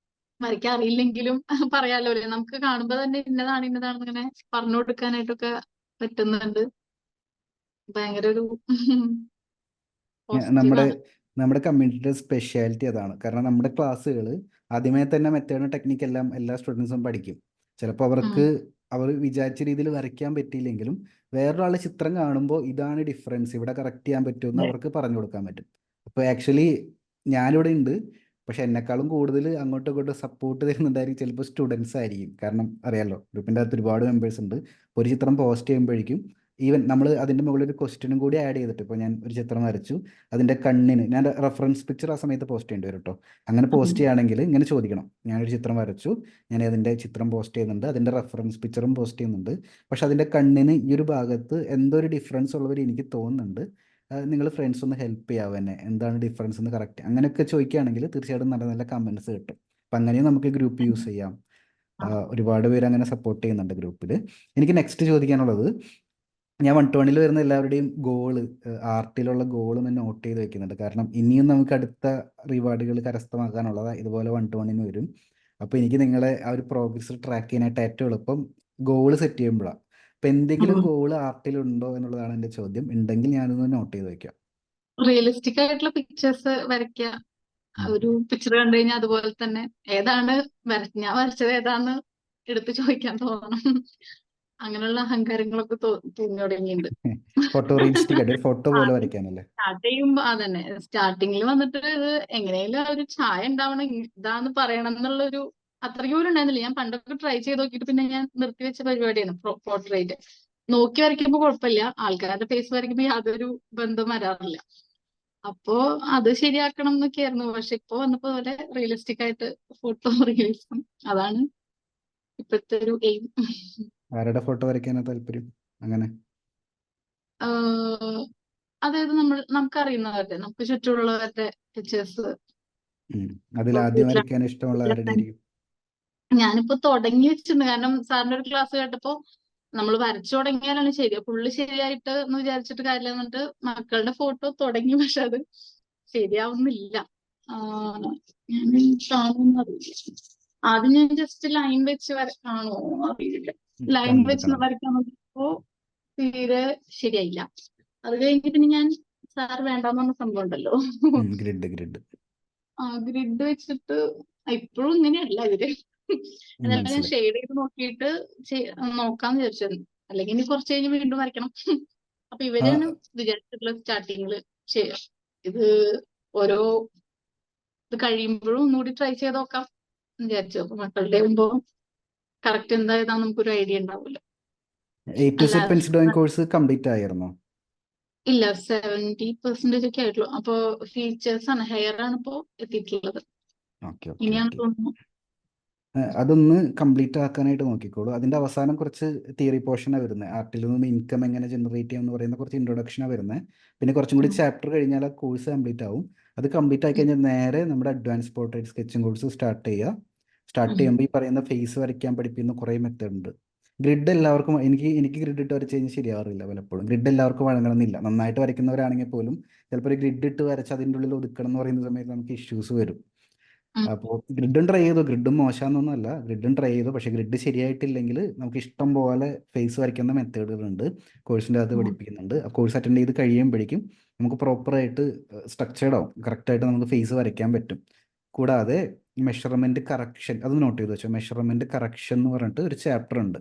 Speaker 2: വരയ്ക്കാൻ അറിയില്ലെങ്കിലും പറയാലോ അല്ലേ, നമുക്ക് കാണുമ്പോ തന്നെ ഇന്നതാണെന്ന് ഇങ്ങനെ പറഞ്ഞു കൊടുക്കാനായിട്ടൊക്കെ പറ്റുന്നുണ്ട്. ഭയങ്കര ഒരു
Speaker 1: നമ്മുടെ
Speaker 2: പോസിറ്റീവാണ്.
Speaker 1: നമ്മുടെ കമ്മ്യൂണിറ്റിയുടെ സ്പെഷ്യാലിറ്റി അതാണ്. കാരണം നമ്മുടെ ക്ലാസ്സുകൾ ആദ്യമേ തന്നെ മെത്തേഡും ടെക്നിക്ക് എല്ലാം എല്ലാ സ്റ്റുഡൻസും പഠിക്കും. ചിലപ്പോൾ അവർക്ക് അവർ വിചാരിച്ച രീതിയിൽ വരയ്ക്കാൻ പറ്റിയില്ലെങ്കിലും വേറൊരാളുടെ ചിത്രം കാണുമ്പോൾ ഇതാണ് ഡിഫറൻസ്, ഇവിടെ കറക്റ്റ് ചെയ്യാൻ പറ്റുമെന്ന് അവർക്ക് പറഞ്ഞു കൊടുക്കാൻ പറ്റും. അപ്പോൾ ആക്ച്വലി ഞാനിവിടെ ഉണ്ട്, പക്ഷെ എന്നെക്കാളും കൂടുതൽ അങ്ങോട്ടും ഇങ്ങോട്ടും സപ്പോർട്ട് തരുന്നുണ്ടായിരിക്കും ചിലപ്പോൾ സ്റ്റുഡൻസ് ആയിരിക്കും. കാരണം അറിയാമല്ലോ, ഗ്രൂപ്പിൻ്റെ അകത്ത് ഒരുപാട് മെമ്പേഴ്സ് ഉണ്ട്. ഒരു ചിത്രം പോസ്റ്റ് ചെയ്യുമ്പോഴേക്കും ഈവൻ നമ്മൾ അതിൻ്റെ മുകളിൽ ഒരു ക്വസ്റ്റ്യനും കൂടി ആഡ് ചെയ്തിട്ട്, ഇപ്പോൾ ഞാൻ ഒരു ചിത്രം വരച്ചു, അതിൻ്റെ കണ്ണിന് ഞാൻ റെഫറൻസ് പിക്ചർ ആ സമയത്ത് പോസ്റ്റ് ചെയ്യേണ്ടി വരും കേട്ടോ. അങ്ങനെ പോസ്റ്റ് ചെയ്യുകയാണെങ്കിൽ ഇങ്ങനെ ചോദിക്കണം, ഞാനൊരു ചിത്രം വരച്ചു, ഞാൻ അതിൻ്റെ ചിത്രം പോസ്റ്റ് ചെയ്യുന്നുണ്ട്, അതിൻ്റെ റെഫറൻസ് പിക്ചറും പോസ്റ്റ് ചെയ്യുന്നുണ്ട്, പക്ഷെ അതിൻ്റെ കണ്ണിന് ഈ ഒരു ഭാഗത്ത് എന്തോ ഒരു ഡിഫറൻസ് ഉള്ളവർ എനിക്ക് തോന്നുന്നുണ്ട്, നിങ്ങൾ ഫ്രണ്ട്സ് ഒന്ന് ഹെൽപ്പ് ചെയ്യാവോ എന്നെ, എന്താണ് ഡിഫറൻസ് എന്ന് കറക്റ്റ് അങ്ങനെയൊക്കെ ചോദിക്കുകയാണെങ്കിൽ തീർച്ചയായിട്ടും നല്ല നല്ല കമൻറ്റ്സ് കിട്ടും. അപ്പം അങ്ങനെയും നമുക്ക് ഗ്രൂപ്പ് യൂസ് ചെയ്യാം. ഒരുപാട് പേര് അങ്ങനെ സപ്പോർട്ട് ചെയ്യുന്നുണ്ട് ഗ്രൂപ്പിൽ. എനിക്ക് നെക്സ്റ്റ് ചോദിക്കാനുള്ളത്, ഞാൻ 120 വരുന്ന എല്ലാവരുടെയും ഗോള്, ആർട്ടിലുള്ള ഗോള് ഞാൻ നോട്ട് ചെയ്ത് വെക്കുന്നുണ്ട്. കാരണം ഇനിയും നമുക്ക് അടുത്ത റിവാർഡുകൾ കരസ്ഥമാക്കാനുള്ളത് ഇതുപോലെ 120 വരും. അപ്പോൾ എനിക്ക് നിങ്ങളെ ആ ഒരു പ്രോഗ്രസ് ട്രാക്ക് ചെയ്യാനായിട്ട് ഏറ്റവും എളുപ്പം ഗോള് സെറ്റ് ചെയ്യുമ്പോഴാണ്. അപ്പം എന്തെങ്കിലും ഗോള് ആർട്ടിലുണ്ടോ എന്നുള്ളതാണ് എൻ്റെ ചോദ്യം. ഉണ്ടെങ്കിൽ ഞാനൊന്ന് നോട്ട് ചെയ്ത് വെക്കാം.
Speaker 2: റിയലിസ്റ്റിക് ആയിട്ടുള്ള പിക്ചേഴ്സ് വരയ്ക്കുക. ഒരു പിക്ചർ കണ്ടു കഴിഞ്ഞാൽ അതുപോലെ തന്നെ ഏതാണ് ഞാൻ വരച്ചത് ഏതാന്ന് എടുത്ത് ചോദിക്കാൻ തോന്നണം. അങ്ങനെയുള്ള അഹങ്കാരങ്ങളൊക്കെ തോന്നി തുടങ്ങിയിട്ടുണ്ട്.
Speaker 1: ഫോട്ടോ റിയലിസ്റ്റിക് ആയിട്ട് ഒരു ഫോട്ടോ പോലെ വരയ്ക്കാനല്ലേ?
Speaker 2: സ്റ്റാർട്ട് ചെയ്യുമ്പോ അതന്നെ, സ്റ്റാർട്ടിങ്ങിൽ വന്നിട്ട് ഇത് എങ്ങനെയാലും ആ ഒരു ഛായ ഉണ്ടാവണം, ഇതാന്ന് പറയണം എന്നുള്ളൊരു അത്രയ്ക്ക് പോലും ഉണ്ടായിരുന്നില്ല. ഞാൻ പണ്ടൊക്കെ ട്രൈ ചെയ്ത് നോക്കിയിട്ട് പിന്നെ ഞാൻ നിർത്തിവെച്ച പരിപാടിയാണ് പോർട്രേറ്റ്. നോക്കി വരയ്ക്കുമ്പോ കുഴപ്പമില്ല, ആൾക്കാരുടെ ഫേസ് വരയ്ക്കുമ്പോ യാതൊരു ബന്ധം വരാറില്ല. അപ്പോ അത് ശരിയാക്കണം എന്നൊക്കെയായിരുന്നു. പക്ഷെ ഇപ്പൊ വന്നപ്പോ പോലെ റിയലിസ്റ്റിക് ആയിട്ട് ഫോട്ടോ റിയലിസം, അതാണ് ഇപ്പോഴത്തെ ഒരു എയിം.
Speaker 1: ആരുടെ ഫോട്ടോ വരയ്ക്കാനാ താല്പര്യം അങ്ങനെ?
Speaker 2: ആഹ് അതായത് നമുക്കറിയുന്നവരുടെ, നമുക്ക് ചുറ്റുമുള്ളവരുടെ പിക്ചേഴ്സ്
Speaker 1: അതിൽ ആദ്യം വരയ്ക്കാൻ ഇഷ്ടമുള്ള ആരുടെ
Speaker 2: വീട്ടിലാണ്.
Speaker 1: ആയിരിക്കും?
Speaker 2: ഞാനിപ്പോ തുടങ്ങി വെച്ചിട്ടുണ്ട്. കാരണം സാറിന്റെ ഒരു ക്ലാസ് കേട്ടപ്പോ നമ്മൾ വരച്ചു തുടങ്ങിയാലാണ് ശരി, ഫുള്ള് ശരിയായിട്ട് എന്ന് വിചാരിച്ചിട്ട് കാര്യമില്ല എന്നിട്ട് മക്കളുടെ ഫോട്ടോ തുടങ്ങി, പക്ഷെ അത് ശരിയാവുന്നില്ല. ഞാൻ കാണുമെന്ന് അറിയില്ല. ആദ്യം ഞാൻ ജസ്റ്റ് ലൈൻ വെച്ച് വരക്കാണോ അറിയില്ല. ലൈൻ വെച്ച്
Speaker 1: കണ്ടെത്തണം.
Speaker 2: വരയ്ക്കാൻ നോക്കിയപ്പോ തീരെ ശരിയായില്ല. അത് കഴിഞ്ഞ് പിന്നെ ഞാൻ സാർ വേണ്ടാന്ന് പറഞ്ഞ സംഭവം ഉണ്ടല്ലോ,
Speaker 1: ഗ്രിഡ്
Speaker 2: ഗ്രിഡ് വെച്ചിട്ട് ഇപ്പോഴും ഇങ്ങനെയല്ല ഇവര്. എന്നാലും ഞാൻ
Speaker 1: മനസ്സിലായി.
Speaker 2: ഷെയ്ഡ് ചെയ്ത് നോക്കിയിട്ട് നോക്കാന്ന് വിചാരിച്ചത്. അല്ലെങ്കിൽ ഇനി കുറച്ച് കഴിഞ്ഞ് വീണ്ടും വരയ്ക്കണം. അപ്പൊ
Speaker 1: ആ
Speaker 2: ഇവരാണ് വിചാരിച്ചിട്ടുള്ള സ്റ്റാർട്ടിങ്ങില് ഇത് ഓരോ ഇത് കഴിയുമ്പോഴും ഒന്നുകൂടി ട്രൈ ചെയ്ത് നോക്കാം എന്ന് വിചാരിച്ചു. അപ്പൊ മക്കളുടെ ആകുമ്പോ കറക്റ്റ് എന്താ ഏതാന്ന് നമുക്കൊരു ഐഡിയ ഉണ്ടാവില്ല.
Speaker 1: A to Z
Speaker 2: അല്ലാതെ
Speaker 1: പെൻസിൽ ഡ്രോയിങ് കോഴ്സ് കംപ്ലീറ്റ് ആയിരുന്നോ?
Speaker 2: ഇല്ല, 70% ഒക്കെ ആയിട്ടുള്ളൂ. അപ്പൊ ഫീച്ചേഴ്സ് ആണ്, ഹെയർ ആണ് ഇപ്പോ എത്തിയിട്ടുള്ളത്.
Speaker 1: ഓക്കെ ഓക്കെ
Speaker 2: ഇനിയാണ്
Speaker 1: ഓക്കെ.
Speaker 2: തോന്നുന്നു.
Speaker 1: അതൊന്ന് കംപ്ലീറ്റ് ആക്കാനായിട്ട് നോക്കിക്കോളൂ. അതിൻ്റെ അവസാനം കുറച്ച് തിയറി പോർഷനാണ് വരുന്നത്. ആർട്ടിൽ നിന്ന് ഇൻകം എങ്ങനെ ജനറേറ്റ് ചെയ്യാം എന്ന് പറയുന്ന കുറച്ച് ഇൻട്രൊഡക്ഷനാണ് വരുന്നത്. പിന്നെ കുറച്ചും കൂടി ചാപ്റ്റർ കഴിഞ്ഞാൽ ആ കോഴ്സ് കംപ്ലീറ്റ് ആവും. അത് കംപ്ലീറ്റ് ആയി കഴിഞ്ഞാൽ നേരെ നമ്മുടെ advance portrait sketching course start ചെയ്യുക. സ്റ്റാർട്ട് ചെയ്യുമ്പോൾ ഈ പറയുന്ന ഫേസ് വരയ്ക്കാൻ പഠിപ്പിക്കുന്ന കുറേ മെത്തേഡ് ഉണ്ട്. ഗ്രിഡ് എല്ലാവർക്കും എനിക്ക് ഗ്രിഡ് ഇട്ട് വരച്ച് കഴിഞ്ഞാൽ ശരിയാവാറില്ല പലപ്പോഴും. ഗ്രിഡ് എല്ലാവർക്കും വഴങ്ങണമെന്നില്ല. നന്നായിട്ട് വരയ്ക്കുന്നവരാണെങ്കിൽ പോലും ചിലപ്പോൾ ഒരു ഗ്രിഡ് ഇട്ട് വരച്ച് അതിൻ്റെ ഉള്ളിൽ ഒതുക്കണം എന്ന് പറയുന്ന സമയത്ത് നമുക്ക് ഇഷ്യൂസ് വരും. അപ്പോൾ ഗ്രിഡും ട്രൈ ചെയ്തു. ഗ്രിഡും മോശമാണെന്നൊന്നുമല്ല, ഗ്രിഡും ട്രൈ ചെയ്തു. പക്ഷേ ഗ്രിഡ് ശരിയായിട്ടില്ലെങ്കിൽ നമുക്ക് ഇഷ്ടം പോലെ ഫേസ് വരയ്ക്കുന്ന മെത്തേഡുകളുണ്ട്, കോഴ്സിൻ്റെ അകത്ത് പഠിപ്പിക്കുന്നുണ്ട്. ആ കോഴ്സ് അറ്റൻഡ് ചെയ്ത് കഴിയുമ്പോഴേക്കും നമുക്ക് പ്രോപ്പറായിട്ട് സ്ട്രക്ചേർഡ് ആവും, കറക്റ്റായിട്ട് നമുക്ക് ഫേസ് വരയ്ക്കാൻ പറ്റും. കൂടാതെ മെഷർമെൻറ്റ് കറക്ഷൻ അത് നോട്ട് ചെയ്ത് വെച്ചോ. മെഷർമെൻറ്റ് കറക്ഷൻ എന്ന് പറഞ്ഞിട്ട് ഒരു ചാപ്റ്റർ ഉണ്ട്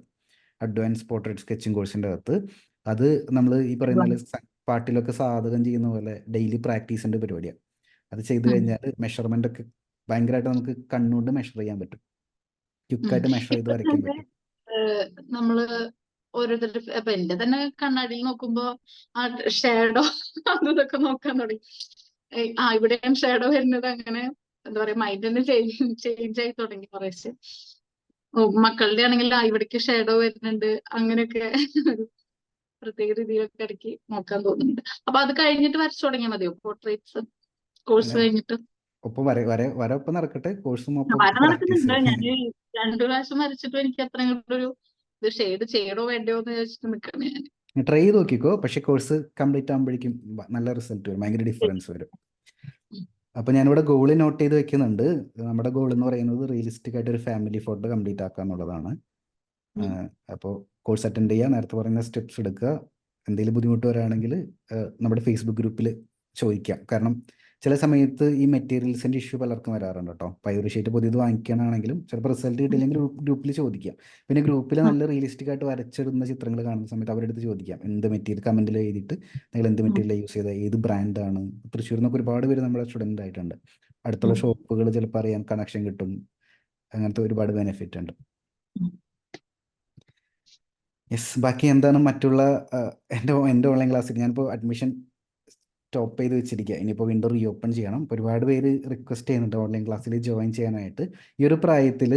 Speaker 1: അഡ്വാൻസ് പോർട്രേറ്റ് സ്കെച്ചിങ് കോഴ്സിൻ്റെ അകത്ത്. അത് നമ്മൾ ഈ പറയുന്ന പോലെ പാട്ടിലൊക്കെ സാധകം ചെയ്യുന്ന പോലെ ഡെയിലി പ്രാക്ടീസിൻ്റെ പരിപാടിയാണ്. അത് ചെയ്ത് കഴിഞ്ഞാൽ മെഷർമെൻ്റ് ഒക്കെ ഭയങ്കരമായിട്ട് നമുക്ക് കണ്ണുകൊണ്ട് മെഷർ ചെയ്യാൻ പറ്റും, ക്വിക്കായിട്ട് മെഷർ ചെയ്ത്
Speaker 2: ഇപ്പൊ
Speaker 1: വരയ്ക്കാൻ
Speaker 2: തന്നെ
Speaker 1: പറ്റും.
Speaker 2: നമ്മള് ഓരോരുത്തരുടെ ഇപ്പൊ എന്റെ തന്നെ കണ്ണാടിയിൽ നോക്കുമ്പോ ആ ഷേഡോ അതും ഇതൊക്കെ നോക്കാൻ തുടങ്ങി. ഇവിടെയാണ് ഷേഡോ വരുന്നത്, അങ്ങനെ എന്താ പറയാ മൈൻഡ് തന്നെ ചേഞ്ച് ആയി തുടങ്ങി കുറേശ്ശെ. മക്കളുടെ ആണെങ്കിൽ ഇവിടേക്ക് ഷേഡോ വരുന്നുണ്ട്, അങ്ങനെയൊക്കെ ഒരു പ്രത്യേക രീതിയിലൊക്കെ ഇടയ്ക്ക് നോക്കാൻ തോന്നുന്നുണ്ട്. അപ്പൊ അത് കഴിഞ്ഞിട്ട് വരച്ചു തുടങ്ങിയാൽ മതിയോ പോർട്രേറ്റ്സ് കോഴ്സ്
Speaker 1: അങ്ങനെ
Speaker 2: കഴിഞ്ഞിട്ട്?
Speaker 1: ഒപ്പം വര ഒപ്പം നടക്കട്ടെ, കോഴ്സും ഒപ്പം
Speaker 2: വര
Speaker 1: പ്രാക്ടീസ്.
Speaker 2: നടക്കുന്നുണ്ട്. ഞാൻ 2 പ്രാവശ്യം വരച്ചിട്ടും എനിക്ക് അത്ര ഒരു ഇത് ഷെയ്ഡ് ചെയ്യണോ വേണ്ടയോ എന്ന് ചോദിച്ചിട്ട് നിൽക്കണേ ഞാൻ.
Speaker 1: ട്രൈ ചെയ്ത് നോക്കിക്കോ. പക്ഷേ കോഴ്സ് കംപ്ലീറ്റ് ആകുമ്പോഴേക്കും നല്ല റിസൾട്ട് വരും, ഭയങ്കര ഡിഫറൻസ് വരും. അപ്പോൾ ഞാനിവിടെ ഗോൾ നോട്ട് ചെയ്ത് വെക്കുന്നുണ്ട്. നമ്മുടെ ഗോൾ എന്ന് പറയുന്നത് റിയലിസ്റ്റിക് ആയിട്ട് ഒരു ഫാമിലി ഫോട്ടോ കംപ്ലീറ്റ് ആക്കുക എന്നുള്ളതാണ്. അപ്പോൾ കോഴ്സ് അറ്റൻഡ് ചെയ്യുക, നേരത്തെ പറയുന്ന സ്റ്റെപ്സ് എടുക്കുക. എന്തെങ്കിലും ബുദ്ധിമുട്ട് വരികയാണെങ്കിൽ നമ്മുടെ ഫേസ്ബുക്ക് ഗ്രൂപ്പിൽ ചോദിക്കാം. കാരണം ചില സമയത്ത് ഈ മെറ്റീരിയൽസിൻ്റെ ഇഷ്യൂ പലർക്കും വരാറുണ്ട് കേട്ടോ. പൈറ് ഷീറ്റ് പുതിയത് വാങ്ങിക്കാനാണെങ്കിലും ചിലപ്പോൾ റിസൾട്ട് കിട്ടിയില്ലെങ്കിൽ ഗ്രൂപ്പിൽ ചോദിക്കാം. പിന്നെ ഗ്രൂപ്പിൽ നല്ല റിയലിസ്റ്റിക് ആയിട്ട് വരച്ചിടുന്ന ചിത്രങ്ങൾ കാണുന്ന സമയത്ത് അവരുടെ അടുത്ത് ചോദിക്കാം എന്ത് മെറ്റീരിയൽ, കമൻറ്റിൽ എഴുതിയിട്ട് നിങ്ങൾ എന്ത് മെറ്റീരിയൽ യൂസ് ചെയ്ത, ഏത് ബ്രാൻഡാണ്. തൃശ്ശൂരിൽ നിന്നൊക്കെ ഒരുപാട് പേര് നമ്മുടെ സ്റ്റുഡൻ്റ് ആയിട്ടുണ്ട്. അടുത്തുള്ള ഷോപ്പുകൾ ചിലപ്പോൾ അറിയാൻ കണക്ഷൻ കിട്ടും. അങ്ങനത്തെ ഒരുപാട് ബെനിഫിറ്റ് ഉണ്ട്. യെസ്, ബാക്കി എന്താണ് മറ്റുള്ള എൻ്റെ ഓൺലൈൻ ക്ലാസ്സിൽ ഞാനിപ്പോൾ അഡ്മിഷൻ സ്റ്റോപ്പ് ചെയ്ത് വെച്ചിരിക്കുക. ഇനിയിപ്പോൾ വീണ്ടും റീ ഓപ്പൺ ചെയ്യണം. ഒരുപാട് പേര് റിക്വസ്റ്റ് ചെയ്യുന്നുണ്ട് ഓൺലൈൻ ക്ലാസ്സിൽ ജോയിൻ ചെയ്യാനായിട്ട്. ഈ ഒരു പ്രായത്തിൽ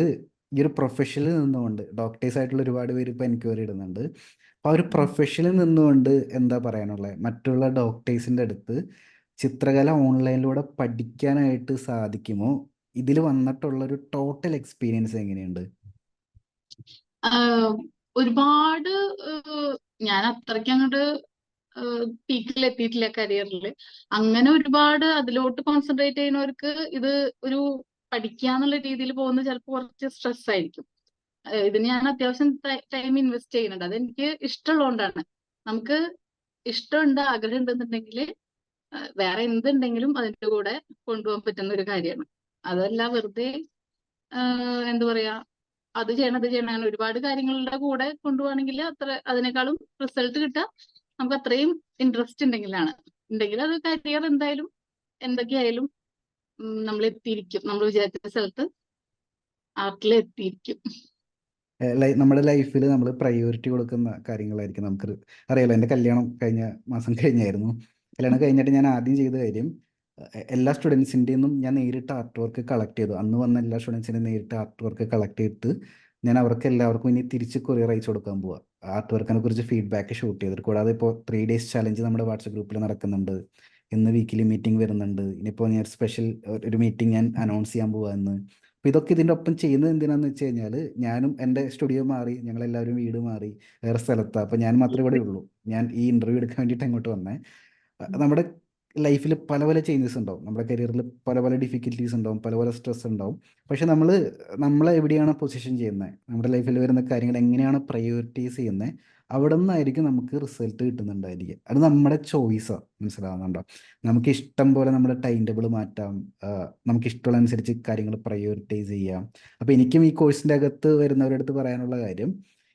Speaker 1: ഈ ഒരു പ്രൊഫഷനിൽ നിന്നുകൊണ്ട് ഡോക്ടേഴ്സ് ആയിട്ടുള്ള ഒരുപാട് പേര് ഇപ്പോൾ എൻക്വയറി ഇടുന്നുണ്ട്. അപ്പോൾ ആ ഒരു പ്രൊഫഷനിൽ നിന്നുകൊണ്ട് എന്താ പറയാനുള്ളത്, മറ്റുള്ള ഡോക്ടേഴ്സിൻ്റെ അടുത്ത് ചിത്രകല ഓൺലൈനിലൂടെ പഠിക്കാനായിട്ട് സാധിക്കുമോ? ഇതിൽ വന്നിട്ടുള്ളൊരു ടോട്ടൽ എക്സ്പീരിയൻസ് എങ്ങനെയുണ്ട്?
Speaker 2: ഒരുപാട് ഞാൻ അത്രയ്ക്ക് അങ്ങോട്ട് പീക്കിൽ എത്തിയിട്ടില്ല കരിയറിൽ. അങ്ങനെ ഒരുപാട് അതിലോട്ട് കോൺസെൻട്രേറ്റ് ചെയ്യുന്നവർക്ക് ഇത് ഒരു പഠിക്കാന്നുള്ള രീതിയിൽ പോകുന്നത് ചിലപ്പോൾ കുറച്ച് സ്ട്രെസ് ആയിരിക്കും. ഇതിന് ഞാൻ അത്യാവശ്യം ടൈം ഇൻവെസ്റ്റ് ചെയ്യുന്നുണ്ട്. അതെനിക്ക് ഇഷ്ടമുള്ളതുകൊണ്ടാണ്. നമുക്ക് ഇഷ്ടമുണ്ട്, ആഗ്രഹം ഉണ്ടെന്നുണ്ടെങ്കിൽ വേറെ എന്തുണ്ടെങ്കിലും അതിന്റെ കൂടെ കൊണ്ടുപോകാൻ പറ്റുന്ന ഒരു കാര്യമാണ്. അതല്ല വെറുതെ എന്താ പറയാ അത് ചെയ്യണം അങ്ങനെ ഒരുപാട് കാര്യങ്ങളുടെ കൂടെ കൊണ്ടുപോവാണെങ്കിൽ അതിനേക്കാളും റിസൾട്ട് കിട്ടുക നമുക്ക് അത്രയും ഇൻട്രസ്റ്റ് ഉണ്ടെങ്കിൽ അത് കരിയർ എന്തായാലും എന്തൊക്കെയായാലും നമ്മൾ എത്തിയിരിക്കും, നമ്മൾ വിചാരിച്ച സ്ഥലത്ത് ആർട്ടിൽ എത്തിയിരിക്കും.
Speaker 1: നമ്മുടെ ലൈഫിൽ നമ്മൾ പ്രയോറിറ്റി കൊടുക്കുന്ന കാര്യങ്ങളായിരിക്കും. നമുക്ക് അറിയാലോ, എൻ്റെ കല്യാണം കഴിഞ്ഞ മാസം കഴിഞ്ഞായിരുന്നു. കല്യാണം കഴിഞ്ഞിട്ട് ഞാൻ ആദ്യം ചെയ്ത കാര്യം എല്ലാ സ്റ്റുഡൻസിൻ്റെ നിന്നും ഞാൻ നേരിട്ട് ആർട്ട് വർക്ക് കളക്ട് ചെയ്തു. അന്ന് വന്ന എല്ലാ സ്റ്റുഡൻസിൻ്റെയും നേരിട്ട് ആർട്ട് വർക്ക് കളക്ട് ചെയ്തിട്ട് ഞാൻ അവർക്ക് എല്ലാവർക്കും ഇനി തിരിച്ച് കൊറിയർ അയച്ചു കൊടുക്കാൻ പോവാ. ആർട്ട് വർക്കിനെ കുറിച്ച് ഫീഡ്ബാക്ക് ഷൂട്ട് ചെയ്തിട്ട്. കൂടാതെ ഇപ്പോൾ 3 days ചലഞ്ച് നമ്മുടെ വാട്സപ്പ് ഗ്രൂപ്പിൽ നടക്കുന്നുണ്ട്. ഇന്ന് വീക്കിലി മീറ്റിംഗ് വരുന്നുണ്ട്. ഇനിയിപ്പോൾ ഞാൻ സ്പെഷ്യൽ ഒരു മീറ്റിംഗ് ഞാൻ അനൗൺസ് ചെയ്യാൻ പോവാ ഇന്ന്. അപ്പോൾ ഇതൊക്കെ ഇതിൻ്റെ ഒപ്പം ചെയ്യുന്നത് എന്തിനാന്ന് വെച്ച് കഴിഞ്ഞാൽ, ഞാനും എൻ്റെ സ്റ്റുഡിയോ മാറി, ഞങ്ങളെല്ലാവരും വീട് മാറി വേറെ സ്ഥലത്താണ്. അപ്പോൾ ഞാൻ മാത്രമേ ഇവിടെ ഉള്ളൂ. ഞാൻ ഈ ഇൻ്റർവ്യൂ എടുക്കാൻ വേണ്ടിയിട്ട് അങ്ങോട്ട് വന്നേ. നമ്മുടെ ലൈഫിൽ പല പല ചേഞ്ചസ് ഉണ്ടാവും. നമ്മുടെ കരിയറിൽ പല പല ഡിഫിക്കൽട്ടീസ് ഉണ്ടാവും, പല പല സ്ട്രെസ് ഉണ്ടാവും. പക്ഷെ നമ്മളെ എവിടെയാണ് പൊസിഷൻ ചെയ്യുന്നത്, നമ്മുടെ ലൈഫിൽ വരുന്ന കാര്യങ്ങൾ എങ്ങനെയാണ് പ്രയോറിറ്റൈസ് ചെയ്യുന്നത്, അവിടെ നിന്നായിരിക്കും നമുക്ക് റിസൾട്ട് കിട്ടുന്നുണ്ടായിരിക്കുക. അത് നമ്മുടെ ചോയ്സാണ്. മനസ്സിലാവുന്നുണ്ടോ? നമുക്ക് ഇഷ്ടം പോലെ നമ്മുടെ ടൈം ടേബിൾ മാറ്റാം. നമുക്ക് ഇഷ്ടമുള്ള അനുസരിച്ച് കാര്യങ്ങൾ പ്രയോറിറ്റൈസ് ചെയ്യാം. അപ്പോൾ എനിക്കും ഈ കോഴ്സിൻ്റെ അകത്ത് വരുന്നവരുടെ അടുത്ത് പറയാനുള്ള കാര്യം,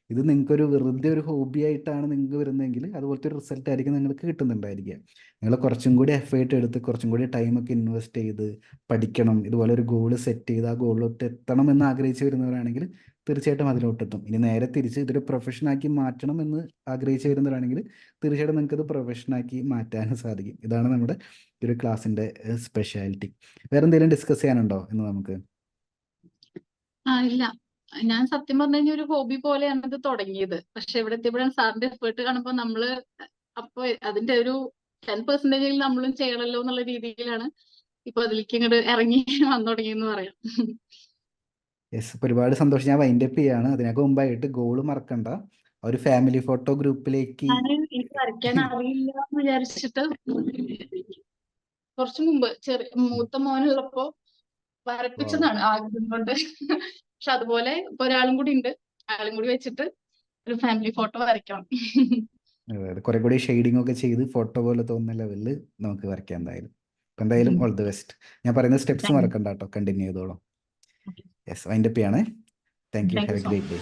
Speaker 1: ഇത് നിങ്ങൾക്കൊരു വെറുതെ ഒരു ഹോബി ആയിട്ടാണ് നിങ്ങൾക്ക് വരുന്നതെങ്കിൽ അതുപോലത്തെ ഒരു റിസൾട്ട് ആയിരിക്കും നിങ്ങൾക്ക് കിട്ടുന്നുണ്ടായിരിക്കുക. നിങ്ങൾ കുറച്ചും കൂടി എഫേർട്ട് എടുത്ത് കുറച്ചും കൂടി ടൈമൊക്കെ ഇൻവെസ്റ്റ് ചെയ്ത് പഠിക്കണം, ഇതുപോലെ ഒരു ഗോള് സെറ്റ് ചെയ്ത് ആ ഗോളിലോട്ട് എത്തണം എന്ന് ആഗ്രഹിച്ച് വരുന്നവരാണെങ്കിൽ തീർച്ചയായിട്ടും അതിലോട്ടെത്തും. ഇനി നേരെ തിരിച്ച് ഇതൊരു പ്രൊഫഷനാക്കി മാറ്റണം എന്ന് ആഗ്രഹിച്ച് വരുന്നവരാണെങ്കിൽ തീർച്ചയായിട്ടും നിങ്ങൾക്ക് ഇത് പ്രൊഫഷനാക്കി മാറ്റാനും സാധിക്കും. ഇതാണ് നമ്മുടെ ഈ ഒരു ക്ലാസ്സിൻ്റെ സ്പെഷ്യാലിറ്റി. വേറെ എന്തെങ്കിലും ഡിസ്കസ് ചെയ്യാനുണ്ടോ എന്ന് നമുക്ക്?
Speaker 2: ഇല്ല, ഞാൻ സത്യം പറഞ്ഞു കഴിഞ്ഞാൽ ഒരു ഹോബി പോലെയാണ് ഇത് തുടങ്ങിയത്. പക്ഷെ ഇവിടെ എത്തിയപ്പോഴാണ് സാറിന്റെ എഫേർട്ട് കാണുമ്പോൾ നമ്മള് അപ്പൊ അതിന്റെ ഒരു 10% നമ്മളും ചെയ്യണല്ലോ എന്നുള്ള രീതിയിലാണ് ഇപ്പൊ അതിലേക്ക് ഇങ്ങോട്ട് ഇറങ്ങി വന്നു തുടങ്ങിയെന്ന് പറയാം.
Speaker 1: യെസ്, ഇപ്പോൾ ഒരുപാട് സന്തോഷം. ഞാൻ വൈൻഡപ്പ് ചെയ്യാണ്. അതിനൊക്കെ മുമ്പായിട്ട് ഗോള് മറക്കണ്ട. ആ ഒരു ഫാമിലി ഫോട്ടോ ഗ്രൂപ്പിലേക്ക്
Speaker 2: ഞാൻ എനിക്ക് വരയ്ക്കാൻ അറിയില്ല എന്ന് വിചാരിച്ചിട്ട് കുറച്ചു മുമ്പ് മൂത്ത മോനുള്ളപ്പോ വരപ്പിച്ചതാണ് ആഗ്രഹം കൊണ്ട്. പക്ഷെ അതുപോലെ ഇപ്പൊ ഒരാളും കൂടി ഉണ്ട്, ആളും കൂടി വെച്ചിട്ട് ഒരു ഫാമിലി ഫോട്ടോ വരയ്ക്കണം.
Speaker 1: കുറെ കൂടി ഷെയ്ഡിങ് ഒക്കെ ചെയ്ത് ഫോട്ടോ പോലെ തോന്നുന്ന ലെവലിൽ നമുക്ക് വരയ്ക്കാം എന്തായാലും. അപ്പം എന്തായാലും ഓൾ ദി ബെസ്റ്റ്. ഞാൻ പറയുന്ന സ്റ്റെപ്സ് മറക്കണ്ട കേട്ടോ, കണ്ടിന്യൂ ചെയ്തോളാം. യെസ്, വൈൻഡപ്പ് ചെയ്യണേ. Thank you. Have A great day.